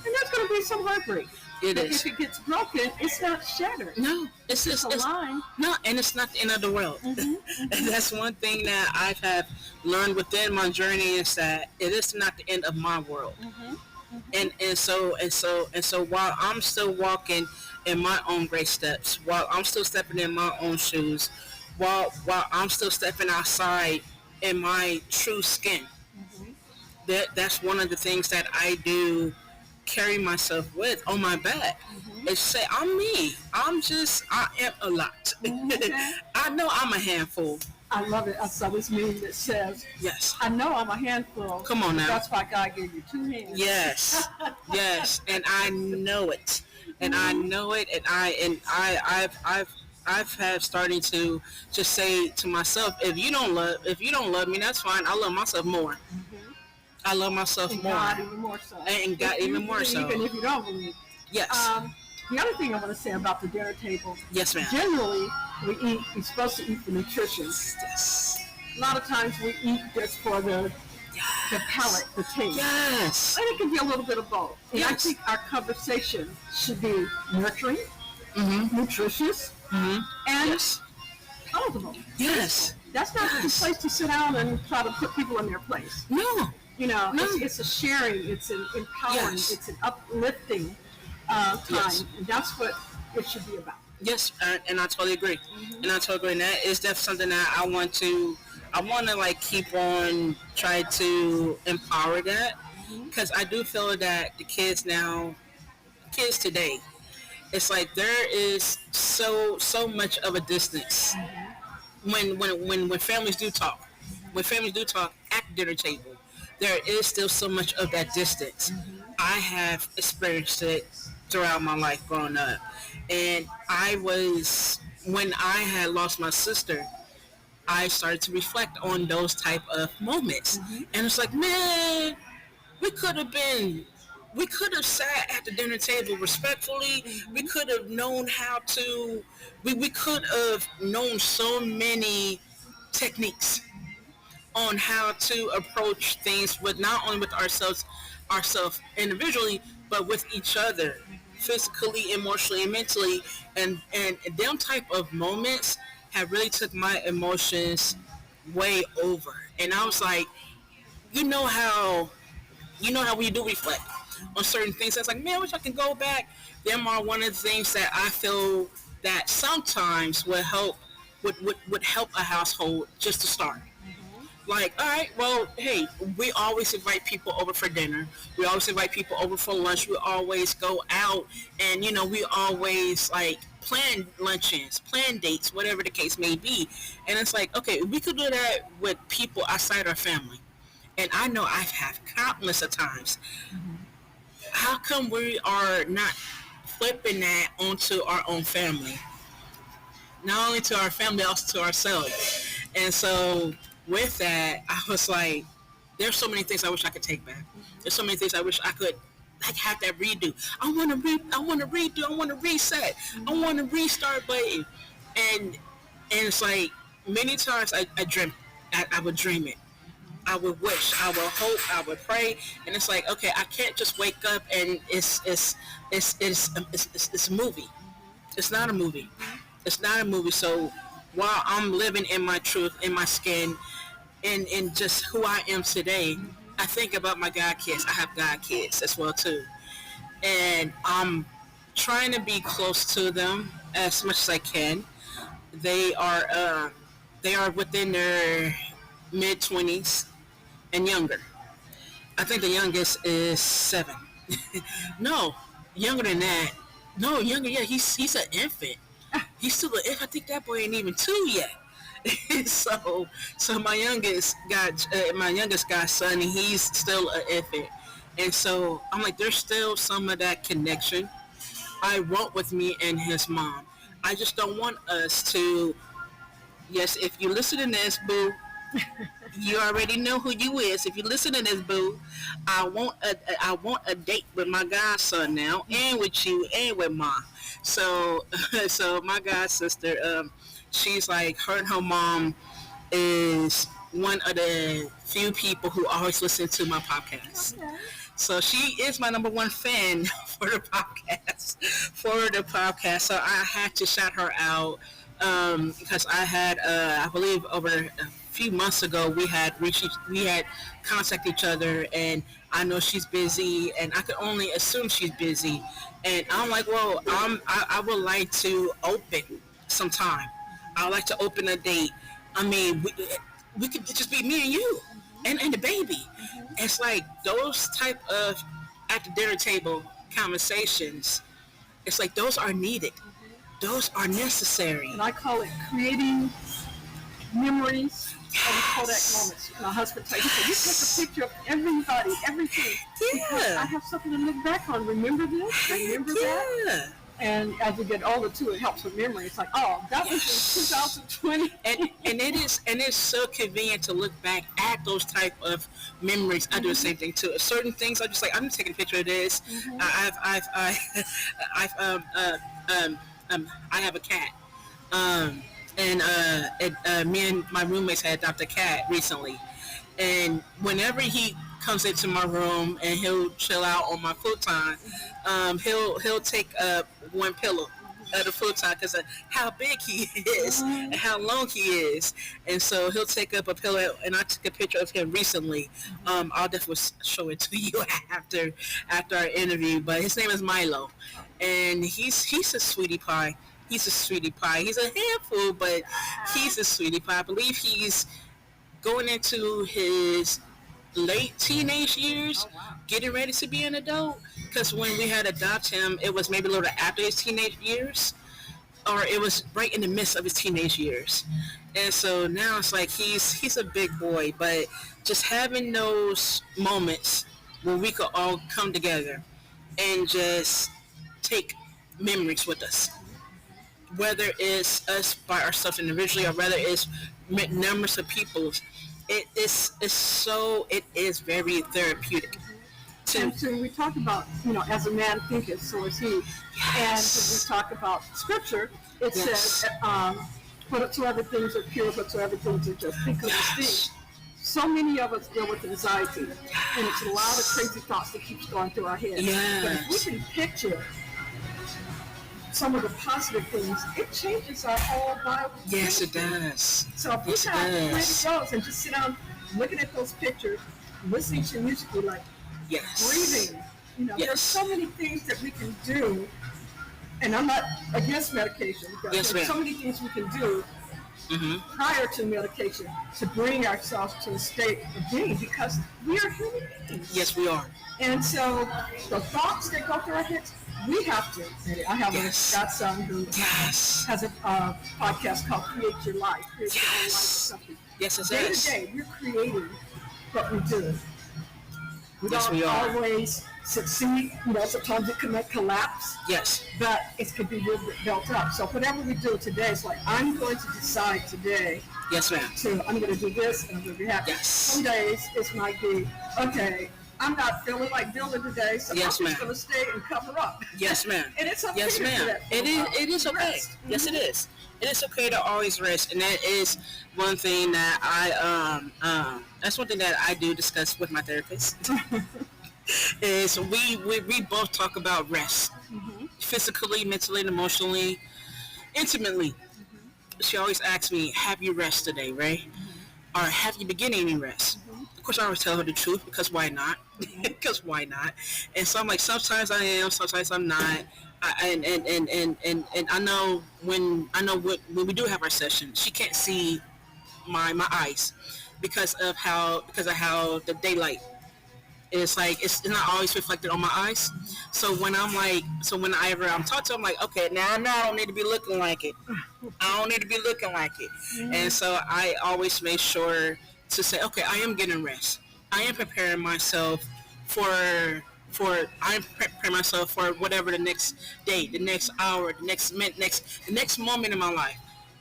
And there's going to be some heartbreak. It But is. if it gets broken, it's not shattered. No, it's It's just a line. no, and it's not the end of the world. And that's one thing that I have learned within my journey is that it is not the end of my world. And so while I'm still walking in my own great steps, while I'm still stepping in my own shoes, while I'm still stepping outside in my true skin, that's one of the things that I do carry myself with on my back. Is say I'm me. I am a lot. Okay. I know I'm a handful. I love it. I saw this meme that says, Yes. I know I'm a handful. Come on now. That's why God gave you two hands. Yes. Yes. And I know it. And I know it. And I've had starting to just say to myself, if you don't love me, that's fine. I love myself more. I love myself And more. God even more so. And God If you even more so. believe, and if you don't believe. Yes. The other thing I want to say about the dinner table, Yes, ma'am. generally we're supposed to eat for nutrition. Yes. A lot of times we eat just for the palate, the taste. Yes. And it can be a little bit of both. And I Yes. think our conversation should be nurturing, nutritious, and Yes. palatable. Yes. That's not the place to sit down and try to put people in their place. No. You know, No. it's a sharing, it's an empowering, Yes. it's an uplifting time. Yes. And that's what it should be about. Yes, and I totally agree. And I totally agree. And that is definitely something that I want to like keep on try to empower that, because I do feel that the kids today, it's like there is so much of a distance when families do talk. When families do talk at the dinner table, there is still so much of that distance. I have experienced it throughout my life growing up. And when I had lost my sister, I started to reflect on those type of moments. And it's like, man, we could have sat at the dinner table respectfully. We could have known we could have known so many techniques on how to approach things with not only with ourselves individually, but with each other, physically, emotionally, and mentally. And them type of moments have really took my emotions way over. And I was like, you know how when you do reflect on certain things, I was like, man, I wish I can go back. Them are one of the things that I feel that sometimes would help a household just to start. Like, all right, well, hey, we always invite people over for dinner. We always invite people over for lunch. We always go out, and we always like plan luncheons, plan dates, whatever the case may be. And it's like, okay, we could do that with people outside our family. And I know I've had countless of times. How come we are not flipping that onto our own family? Not only to our family, also to ourselves. And so with that, I was like, there's so many things I wish I could take back. There's so many things I wish I could like have that redo. I want to redo. I want to reset. I want to restart button. And it's like many times I dream. I would dream it. I would wish. I would hope. I would pray. And it's like, okay, I can't just wake up and it's a movie. It's not a movie. It's not a movie. So while I'm living in my truth, in my skin, in just who I am today, I think about my God kids. I have God kids as well too, and I'm trying to be close to them as much as I can. They are within their mid-20s and younger. I think the youngest is 7. No, younger than that. No, younger. Yeah, he's an infant. He's still an infant. I think that boy ain't even 2 yet. so my youngest godson, he's still an infant, and so I'm like, there's still some of that connection I want with me and his mom. I just don't want us to. Yes, if you listen to this, boo, you already know who you is. If you listen to this, boo, I want a date with my godson now, and with you, and with mom. So so my god sister, she's like, her and her mom is one of the few people who always listen to my podcast. Okay. So she is my number one fan for the podcast. So I had to shout her out because I had, I believe, over a few months ago we had contacted each other, and I know she's busy, and I could only assume she's busy. And I'm like, well, I would like to open some time. I would like to open a date. I mean, we could just be me and you and the baby. It's like those type of at the dinner table conversations. It's like those are needed. Those are necessary. And I call it creating memories of Kodak moments. My husband takes it. You take a picture of everybody, everything. Yeah. Because I have something to look back on. Remember this? Remember that? And as we get older too, it helps with memory. It's like, oh, that was in 2020. And it's so convenient to look back at those type of memories. I do the same thing too. Certain things, I'm just like, I'm taking a picture of this. I have a cat. And me and my roommates had adopted a cat recently. And whenever he comes into my room and he'll chill out on my futon, he'll take one pillow at the futon because of how big he is and how long he is. And so he'll take up a pillow, and I took a picture of him recently. I'll definitely show it to you after our interview. But his name is Milo, and he's a sweetie pie. He's a sweetie pie. He's a handful, but he's a sweetie pie. I believe he's going into his late teenage years, getting ready to be an adult. Because when we had adopted him, it was maybe a little after his teenage years, or it was right in the midst of his teenage years. And so now it's like he's a big boy, but just having those moments where we could all come together and just take memories with us, whether it's us by ourselves individually or whether it's numbers of people, it is very therapeutic. And so we talk about, as a man thinketh, so is he. Yes. And when we talk about scripture, it says, whatsoever things are pure, whatsoever things are just, think of these things. So many of us deal with anxiety, and it's a lot of crazy thoughts that keeps going through our head. Yes. But if we can picture some of the positive things, it changes our whole Bible. Yes, it does. So if we got ready goes and just sit down looking at those pictures, listening to music, we're like, breathing. There's so many things that we can do, and I'm not against medication, but there's so many things we can do prior to medication to bring ourselves to a state of being, because we are human beings. Yes, we are. And so the thoughts that go through our heads, we have to. I have a godson who has a podcast called Create Your Life. Create Your Own Life or something. Yes, it Day is. to day, we're creating what we do. We Yes, don't we are. always succeed. Sometimes it can collapse. Yes. But it could be built up. So whatever we do today, it's like, I'm going to decide today. Yes, ma'am. I'm going to do this and I'm going to be happy. Yes. Some days it might be, okay, I'm not feeling like doing today, so yes, I'm just going to stay and cover up. Yes, ma'am. And it's okay. Yes, ma'am. It is okay. Rest. Yes, it is. It is okay to always rest, and that is one thing that that's one thing that I do discuss with my therapist. Is we both talk about rest, physically, mentally, and emotionally, intimately. She always asks me, "Have you rest today, Ray? Or have you been getting any rest?" Of course, I always tell her the truth, because why not? Because why not? And so I'm like, sometimes I am, sometimes I'm not. And I know when we do have our session, she can't see my eyes because of how the daylight. It's like it's not always reflected on my eyes. So whenever I'm talking to her, I'm like, okay, now I don't need to be looking like it. I don't need to be looking like it. And so I always make sure to say, okay, I am getting rest. I am preparing myself for whatever the next day, the next hour, the next minute, the next moment in my life.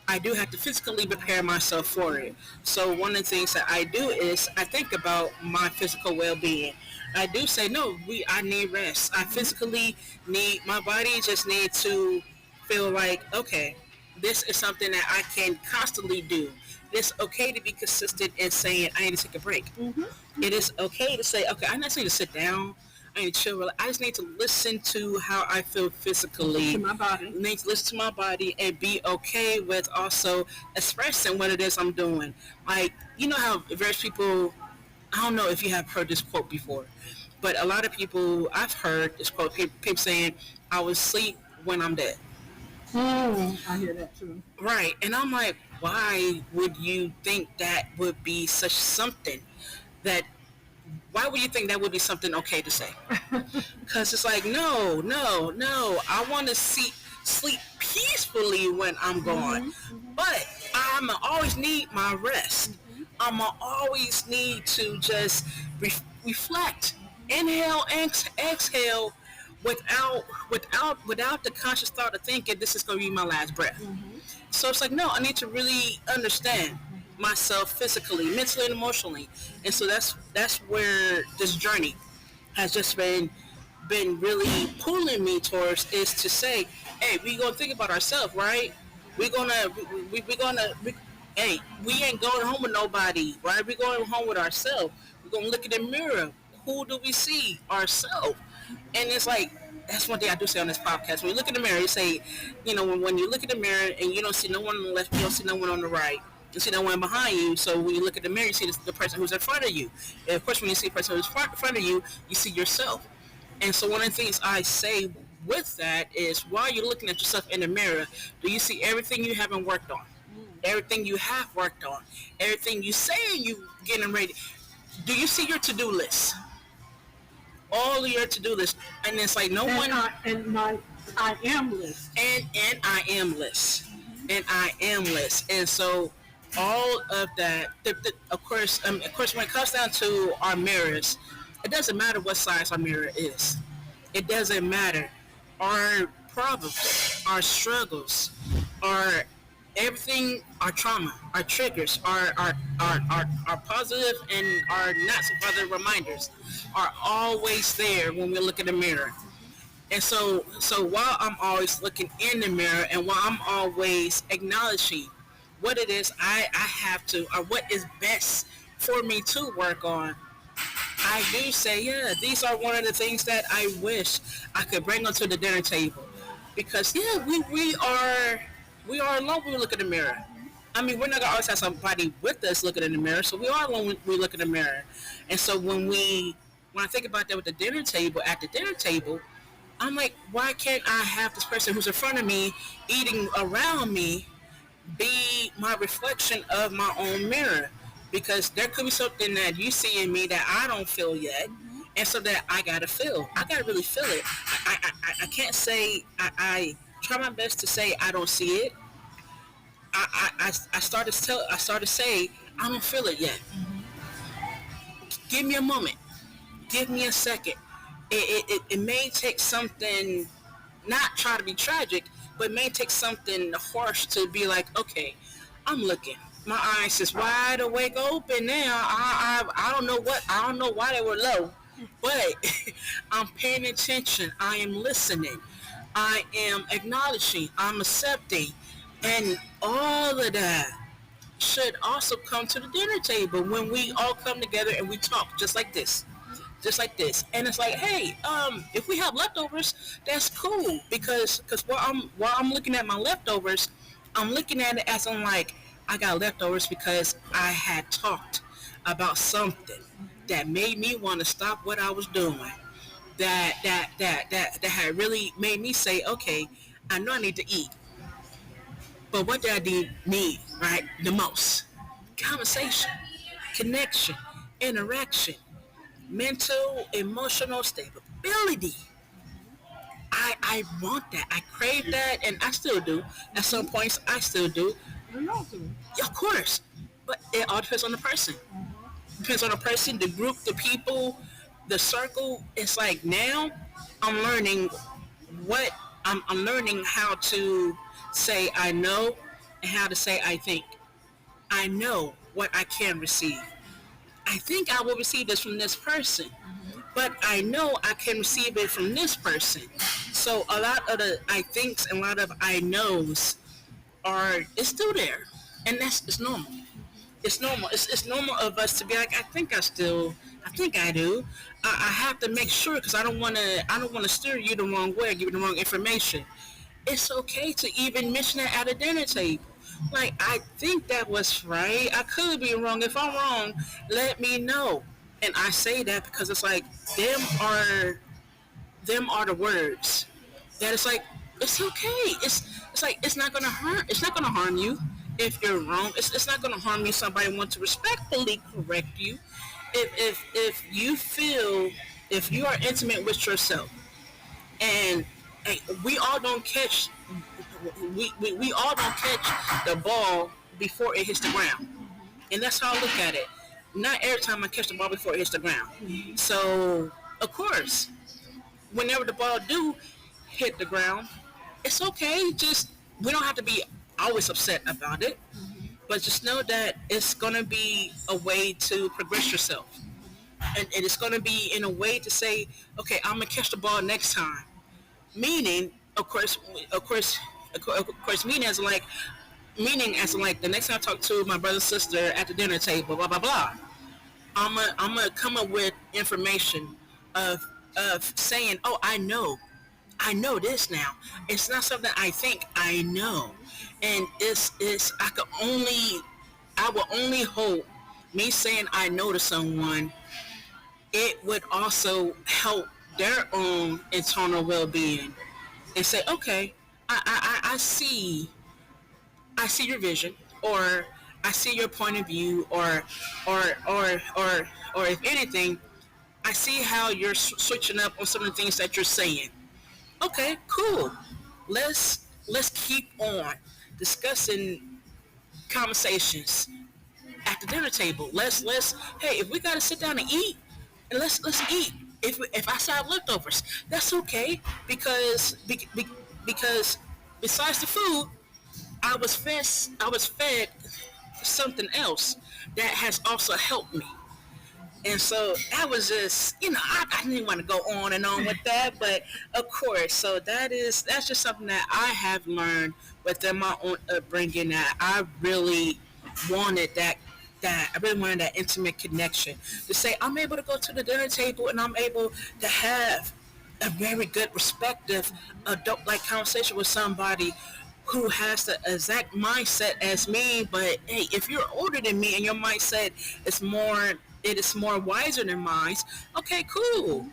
I do have to physically prepare myself for it. So one of the things that I do is I think about my physical well-being. I do say, no, I need rest. I physically my body just needs to feel like, okay, this is something that I can constantly do. It's okay to be consistent in saying I need to take a break. It is okay to say, okay, I just need to sit down. I need to chill. I just need to listen to how I feel physically. To my body. I need to listen to my body and be okay with also expressing what it is I'm doing. Like, you know how various people, I don't know if you have heard this quote before, but a lot of people, I've heard this quote, people saying, I will sleep when I'm dead. I hear that too. Right. And I'm like, why would you think that would be such something that, why would you think that would be something okay to say? Because it's like, no. I want to sleep peacefully when I'm gone. But I'm always need my rest. I'm always need to just reflect. Inhale and exhale without the conscious thought of thinking this is going to be my last breath. So it's like, no, I need to really understand myself physically, mentally, and emotionally. And so that's where this journey has just been really pulling me towards, is to say, hey, we gonna think about ourselves, right? We ain't going home with nobody, right? We going home with ourselves. We're gonna look in the mirror. Who do we see? Ourselves. And it's like, that's one thing I do say on this podcast. When you look in the mirror, you say, when you look in the mirror and you don't see no one on the left, you don't see no one on the right, you see no one behind you. So when you look at the mirror, you see the person who's in front of you. And of course, when you see the person who's in front of you, you see yourself. And so one of the things I say with that is, while you're looking at yourself in the mirror, do you see everything you haven't worked on? Everything you have worked on? Everything you say you getting ready? Do you see your to-do list? All of your to-do list. And it's like, my I am list. And I am list. And I am list. And so all of that, of course, when it comes down to our mirrors, it doesn't matter what size our mirror is. It doesn't matter. Our problems, our struggles, our everything, our trauma, our triggers, our positive and our not so positive reminders are always there when we look in the mirror. And so while I'm always looking in the mirror, and while I'm always acknowledging what it is I have to, or what is best for me to work on, I do say, yeah, these are one of the things that I wish I could bring onto the dinner table. Because, yeah, we are alone when we look in the mirror. I mean, we're not going to always have somebody with us looking in the mirror, so we are alone when we look in the mirror. And so when I think about that with the dinner table, at the dinner table, I'm like, why can't I have this person who's in front of me, eating around me, be my reflection of my own mirror, because there could be something that you see in me that I don't feel yet, and so that I gotta feel. I gotta really feel it. I can't say I try my best to say I don't see it. I started to tell. I started to say I don't feel it yet. Give me a moment. Give me a second. It may take something, not try to be tragic, but may take something harsh to be like, okay, I'm looking. My eyes is wide awake open now. I don't know what, I don't know why they were low, but I'm paying attention. I am listening. I am acknowledging. I'm accepting, and all of that should also come to the dinner table when we all come together and we talk just like this, and it's like, hey, if we have leftovers, that's cool, because while I'm looking at my leftovers, I'm looking at it as I'm like, I got leftovers because I had talked about something that made me want to stop what I was doing, that had really made me say, okay, I know I need to eat, but what do I need right the most? Conversation, connection, interaction, mental, emotional stability. I want that. I crave that, and I still do. At some points, I still do. Yeah, of course, but it all depends on the person. Depends on the person, the group, the people, the circle. It's like now I'm learning what I'm learning how to say I know and how to say I think. I know what I can receive. I think I will receive this from this person, but I know I can receive it from this person. So a lot of the I thinks and a lot of I knows are, it's still there, and that's, it's normal. It's normal. It's normal of us to be like, I think I do. I have to make sure, because I don't want to steer you the wrong way, give you the wrong information. It's okay to even mention that at a dinner table. Like, I think that was right. I could be wrong. If I'm wrong, let me know. And I say that because it's like, them are them are the words that it's like, it's okay. It's like, it's not gonna hurt. It's not gonna harm you if you're wrong. It's not gonna harm you. Somebody wants to respectfully correct you. If you feel, if you are intimate with yourself, and hey, we all don't catch the ball before it hits the ground, and that's how I look at it. Not every time I catch the ball before it hits the ground. So of course, whenever the ball do hit the ground, it's okay. Just, we don't have to be always upset about it, but just know that it's gonna be a way to progress yourself, and it's gonna be in a way to say, okay, I'm gonna catch the ball next time. Meaning, of course, meaning as in like the next time I talk to my brother and sister at the dinner table, blah blah blah. I'm gonna come up with information of saying, oh, I know this now. It's not something I think, I know, and it's I will only hope me saying I know to someone, it would also help their own internal well-being, and say, okay, I see your vision, or I see your point of view, or or or or if anything, I see how you're switching up on some of the things that you're saying. Okay, cool. Let's keep on discussing conversations at the dinner table. Let's hey, if we gotta sit down and eat, and let's eat. If I still have leftovers, that's okay, because besides the food, I was fed something else that has also helped me. And so that was just, I didn't want to go on and on with that, but of course, so that's just something that I have learned within my own upbringing, that I really wanted I really wanted that intimate connection, to say I'm able to go to the dinner table and I'm able to have a very good, respective, adult like conversation with somebody who has the exact mindset as me. But hey, if you're older than me and your mindset is more, it is more wiser than mine, okay, cool.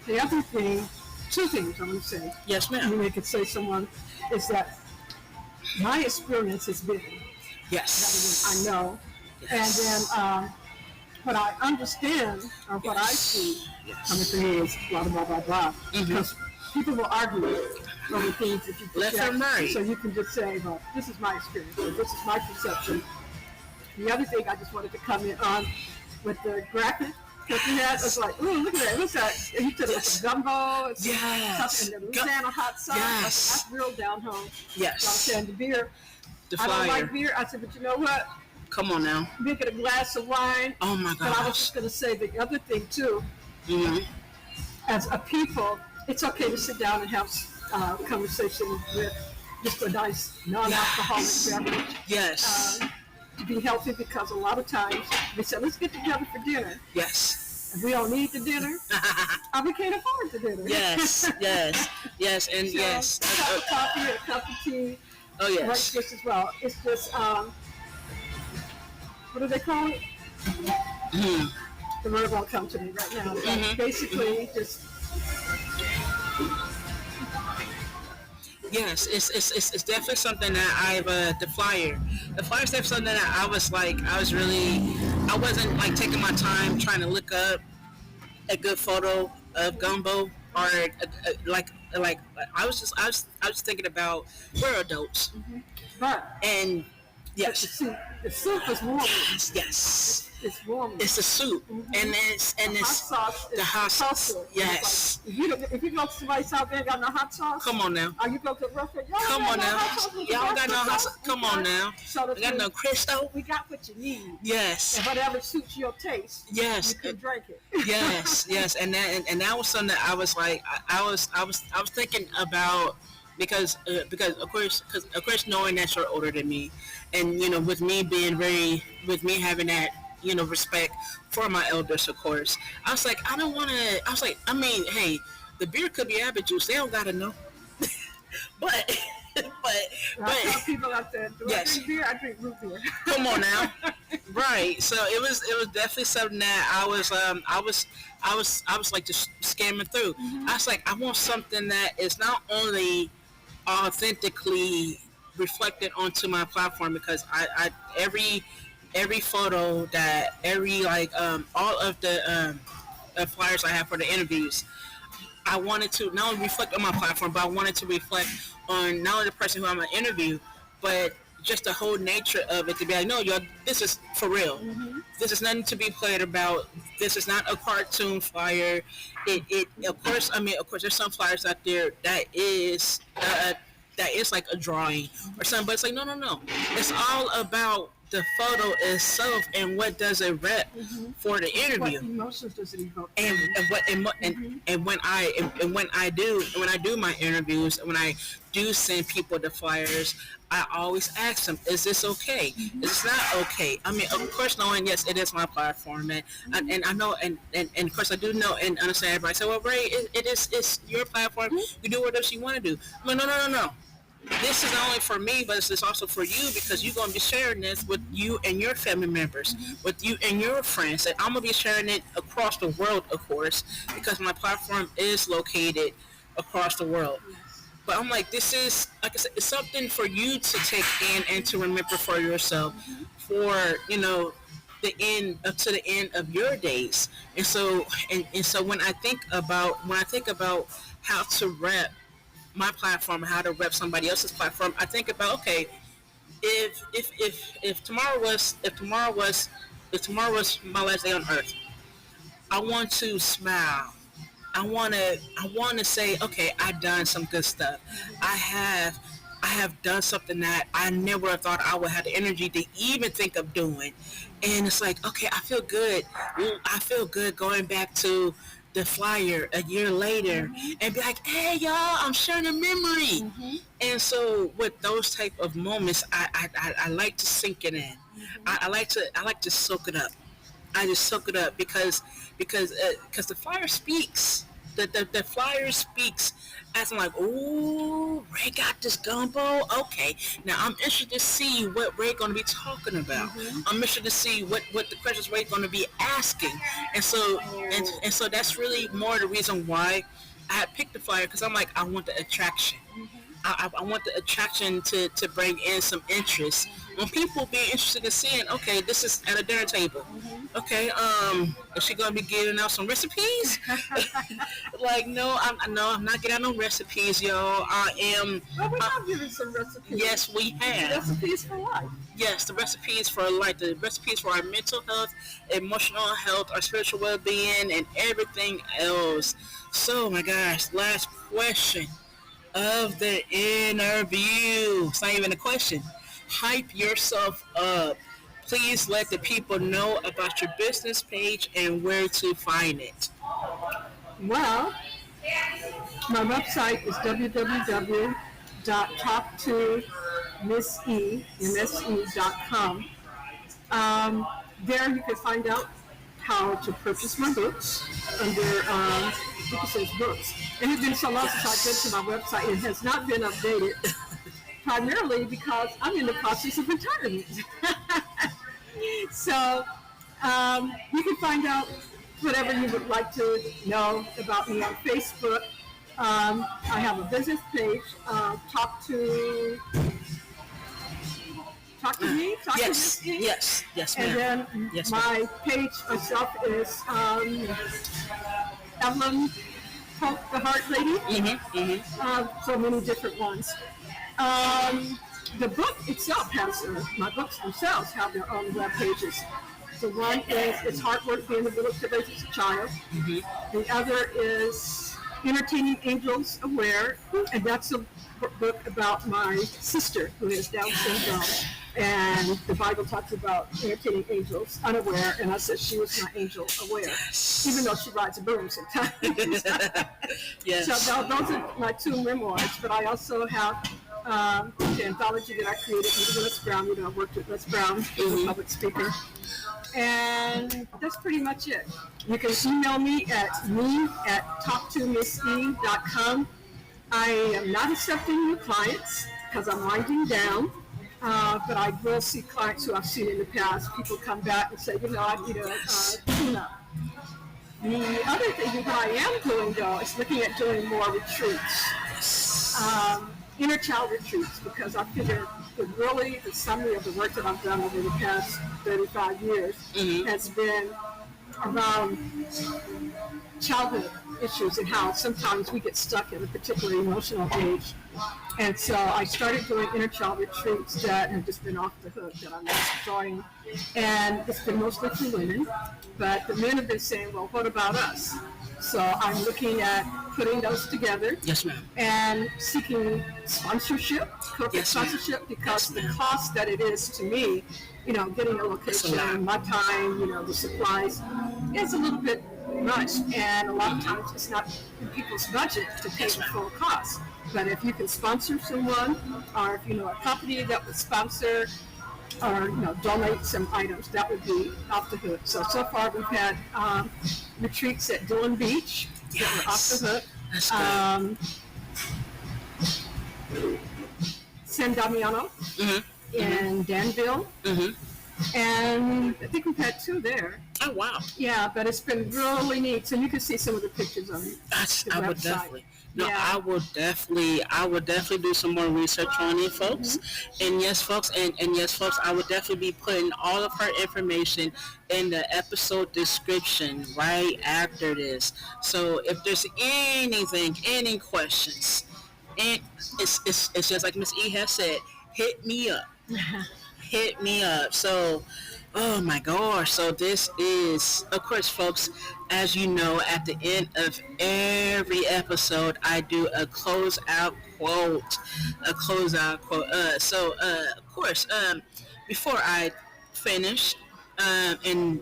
The other thing, two things I'm going to say. Yes, You ma'am. may could say someone is that my experience has been Yes. rather than I know. Yes. And then what I understand or what I see coming from me is blah, blah, blah, blah. Because people will argue over things that you Left and right. So you can just say, well, this is my experience or this is my perception. The other thing I just wanted to comment on with the graphic that you had was like, ooh, look at that. What's that? And you said it was a gumbo. It's something, and the Louisiana hot sauce. Yes. That's real down home. Yes. So I'm saying the beer. The I flyer. don't like beer. I said, but you know what? Come on now. You get a glass of wine. Oh my gosh. But I was just going to say the other thing too. As a people, it's okay to sit down and have conversation with just a nice non-alcoholic beverage. Yes. To be healthy, because a lot of times we say, let's get together for dinner. Yes. And we don't need the dinner. We can't afford the dinner. Yes. Yes. And so, yes. A cup of coffee, a cup of tea. Oh yes. Works just as well. It's just what do they call it? The word won't come to me right now. But basically, just. Yes, it's definitely something that I've the flyer. The flyer's definitely something that I wasn't like taking my time trying to look up a good photo of gumbo or like I was just thinking about we're adults. But and yes, the soup is warm. Yes. It's warm. It's the soup, and it's hot sauce. The hot sauce. Yes. Like, if you go to somebody's house, they ain't got no hot sauce. Come on now. Or you go to a restaurant, y'all come on now. Y'all got no hot sauce. Come on now. So we got no Cristo. We got what you need. Yes. And whatever suits your taste. Yes. You can drink it. Yes. And that was something that I was like, I was thinking about. Because of course knowing that you're older than me, and with me having that respect for my elders, of course, I was like, hey, the beer could be apple juice, they don't gotta know. but I tell people out there, do I drink beer? I drink root beer. Come on now. Right. So it was definitely something that I was like just scamming through. I was like, I want something that is not only authentically reflected onto my platform, because I every photo that all of the flyers I have for the interviews, I wanted to not only reflect on my platform, but I wanted to reflect on not only the person who I'm going to interview, but just the whole nature of it, to be like, no, y'all, this is for real. This is nothing to be played about. This is not a cartoon flyer. Of course, there's some flyers out there that is like a drawing or something, but it's like, no. It's all about the photo itself and what does it rep for the interview. What emotions does it evoke? And when I do my interviews, when I do send people the flyers, I always ask them, is this okay? Is this not okay? I mean, of course, knowing, yes, it is my platform, and I know, and of course, I do know and understand. Everybody say, well, Ray, it's your platform. You do whatever you want to do. I'm like, no. This is not only for me, but it's also for you, because you're going to be sharing this with you and your family members, with you and your friends. And I'm going to be sharing it across the world, of course, because my platform is located across the world. But I'm like, this is, like I said, it's something for you to take in and to remember for yourself, for, the end up to the end of your days. And so when I think about how to rep my platform, how to rep somebody else's platform, I think about, okay, if tomorrow was my last day on earth, I want to smile. I want to say, okay, I've done some good stuff. I have done something that I never thought I would have the energy to even think of doing. And it's like, okay, I feel good. I feel good going back to the flyer a year later and be like, hey, y'all, I'm sharing a memory. And so with those type of moments, I like to sink it in. I like to soak it up. I just soak it up because the flyer speaks. The flyer speaks as I'm like, oh, Ray got this gumbo. Okay, now I'm interested to see what Ray going to be talking about. I'm interested to see what the questions Ray going to be asking. And so that's really more the reason why I picked the flyer, because I'm like, I want the attraction. I want the attraction to bring in some interest. When people be interested in seeing, okay, this is at a dinner table. Okay, is she gonna be giving out some recipes? Like, I'm not getting out no recipes, y'all. I am. Well, we have given some recipes. Yes, we have. Recipes for life. Yes, the recipes for life, the recipes for our mental health, emotional health, our spiritual well-being, and everything else. So, my gosh, last question of the interview. It's not even a question. Hype yourself up. Please let the people know about your business page and where to find it. Well, my website is www.talktomse.com. There you can find out how to purchase my books under Dickinson's books. It has been so long since I've been to my website. It has not been updated, primarily because I'm in the process of retirement. So you can find out whatever you would like to know about me on Facebook. I have a business page, Talk to Me. Yes, ma'am. And then yes, my page myself is Evelyn Polk, the Heart Lady. So many different ones. The book itself has, my books themselves have their own web pages. So one is It's Hard Work Being the Village to Raise a Child. The other is Entertaining Angels Aware, and that's a book about my sister who has Down syndrome. And the Bible talks about entertaining angels unaware, and I said she was my angel aware, even though she rides a broom sometimes. Yes. So those are my two memoirs, but I also have the anthology that I created with Les Brown. I worked with Les Brown as a public speaker. And that's pretty much it. You can email me at talktomse.com. I am not accepting new clients because I'm winding down. But I will see clients who I've seen in the past. People come back and say, I need a tune-up. The other thing that I am doing, though, is looking at doing more retreats, inner child retreats, because I figure that really the summary of the work that I've done over the past 35 years has been around childhood issues and how sometimes we get stuck in a particular emotional age. And so I started doing inner child retreats that have just been off the hook, that I'm just enjoying. And it's been mostly for women, but the men have been saying, well, what about us? So I'm looking at putting those together. Yes, ma'am. And seeking sponsorship, corporate sponsorship, because the cost that it is to me, getting a location, my time, the supplies, it's a little bit much. And a lot of times it's not in people's budget to pay the full cost. But if you can sponsor someone, or if you know a company that would sponsor or donate some items, that would be off the hook. So far we've had retreats at Dillon Beach that were off the hook. San Damiano in Danville. And I think we've had two there. Oh, wow. Yeah, but it's been really neat. So you can see some of the pictures on the website. Would definitely. No, yeah. I would definitely do some more research on it, folks. And yes, folks, and yes, folks, I would definitely be putting all of her information in the episode description right after this. So if there's any questions, and it's just like Miss E has said, hit me up. Hit me up. So, oh my gosh. So this is, of course, folks, as you know, at the end of every episode, I do a closeout quote. Of course, before I finish, and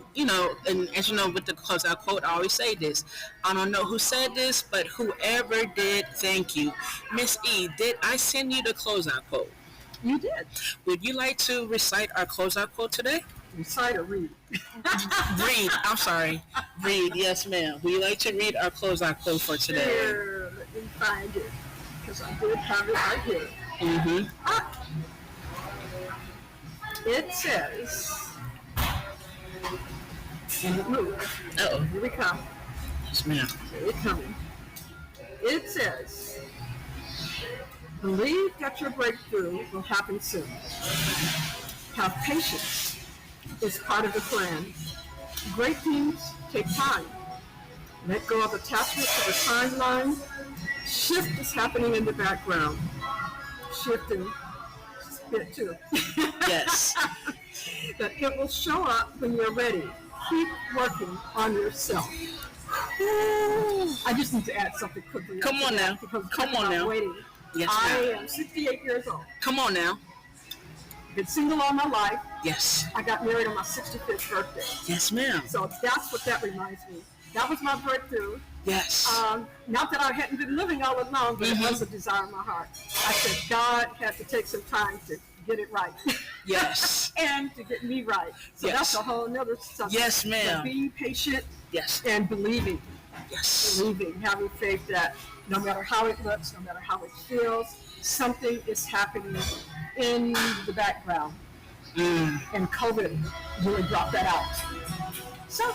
as you know, with the closeout quote, I always say this. I don't know who said this, but whoever did, thank you. Miss E, did I send you the closeout quote? You did. Would you like to recite our closeout quote today? Recite or read? Read. I'm sorry. Read. Yes, ma'am. Would you like to read our closeout quote for today? Sure. Let me find it, because I did have it right here. It says, and it moves. Uh-oh. Here we come. Yes, ma'am. Here it coming. It says, Believe that your breakthrough will happen soon. Have patience. It's part of the plan. Great things take time. Let go of attachment to the timeline. Shift is happening in the background. Shifting it too. Yes. That it will show up when you're ready. Keep working on yourself. I just need to add something quickly. Come on now. Come on now. Waiting. Yes, I ma'am. am 68 years old. Come on now. Been single all my life. Yes. I got married on my 65th birthday. Yes, ma'am. So that's what that reminds me. That was my breakthrough. Yes. Not that I hadn't been living all alone, but it was a desire in my heart. I said God had to take some time to get it right. Yes. And to get me right. So that's a whole nother subject. Yes, ma'am. But being patient. Yes. And believing. Yes. Believing, having faith that no matter how it looks, no matter how it feels, something is happening in the background. And COVID really brought that out. So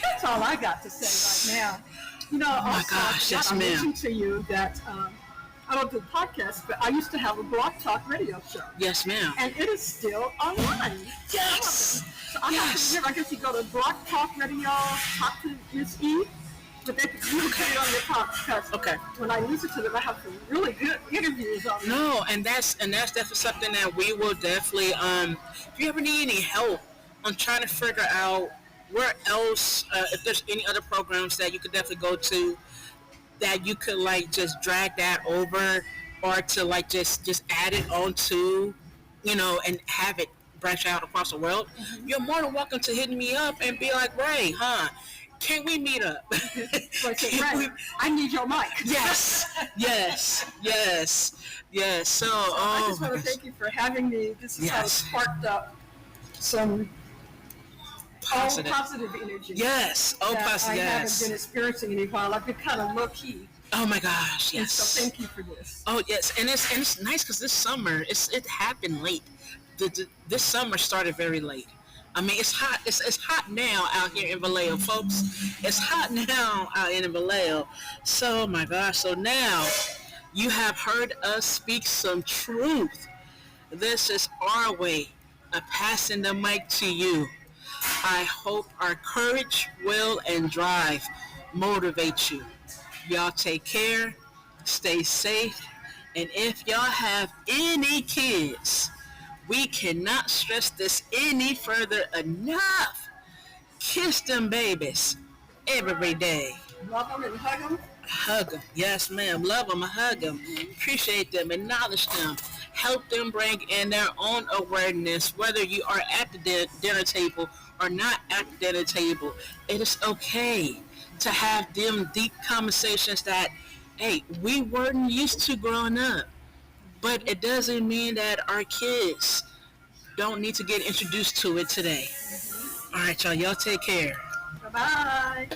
that's all I got to say right now. You know, oh my gosh, yes, I ma'am. mentioned to you that I don't do podcasts, but I used to have a blog talk radio show. Yes, ma'am. And it is still online. Yes. So I'm not here. I guess you go to Blog Talk Radio, talk to Miss E. But they can really put it on their talk because when I listen to them, I have some really good interviews on them. No, and that's definitely something that we will definitely. If you ever need any help on trying to figure out where else, if there's any other programs that you could definitely go to, that you could like just drag that over, or to like just add it onto, you know, and have it branch out across the world. You're more than welcome to hit me up and be like, Ray, can we meet up? I need your mic. Yes. So, I just want to thank you for having me. This is how it sparked up some positive energy. Yes. Positive. I haven't been experiencing in a while. I've been kind of low key. Oh my gosh. Yes. And so thank you for this. Oh yes, and it's nice because this summer it happened late. This summer started very late. I mean, it's hot. It's hot now out here in Vallejo, folks. It's hot now out in Vallejo. So, my gosh. So now you have heard us speak some truth. This is our way of passing the mic to you. I hope our courage, will, and drive motivate you. Y'all take care. Stay safe. And if y'all have any kids, we cannot stress this any further enough. Kiss them babies every day. Love them and hug them. Hug them. Yes, ma'am. Love them and hug them. Appreciate them. Acknowledge them. Help them bring in their own awareness, whether you are at the dinner table or not at the dinner table. It is okay to have them deep conversations that, hey, we weren't used to growing up. But it doesn't mean that our kids don't need to get introduced to it today. All right, y'all. Y'all take care. Bye-bye.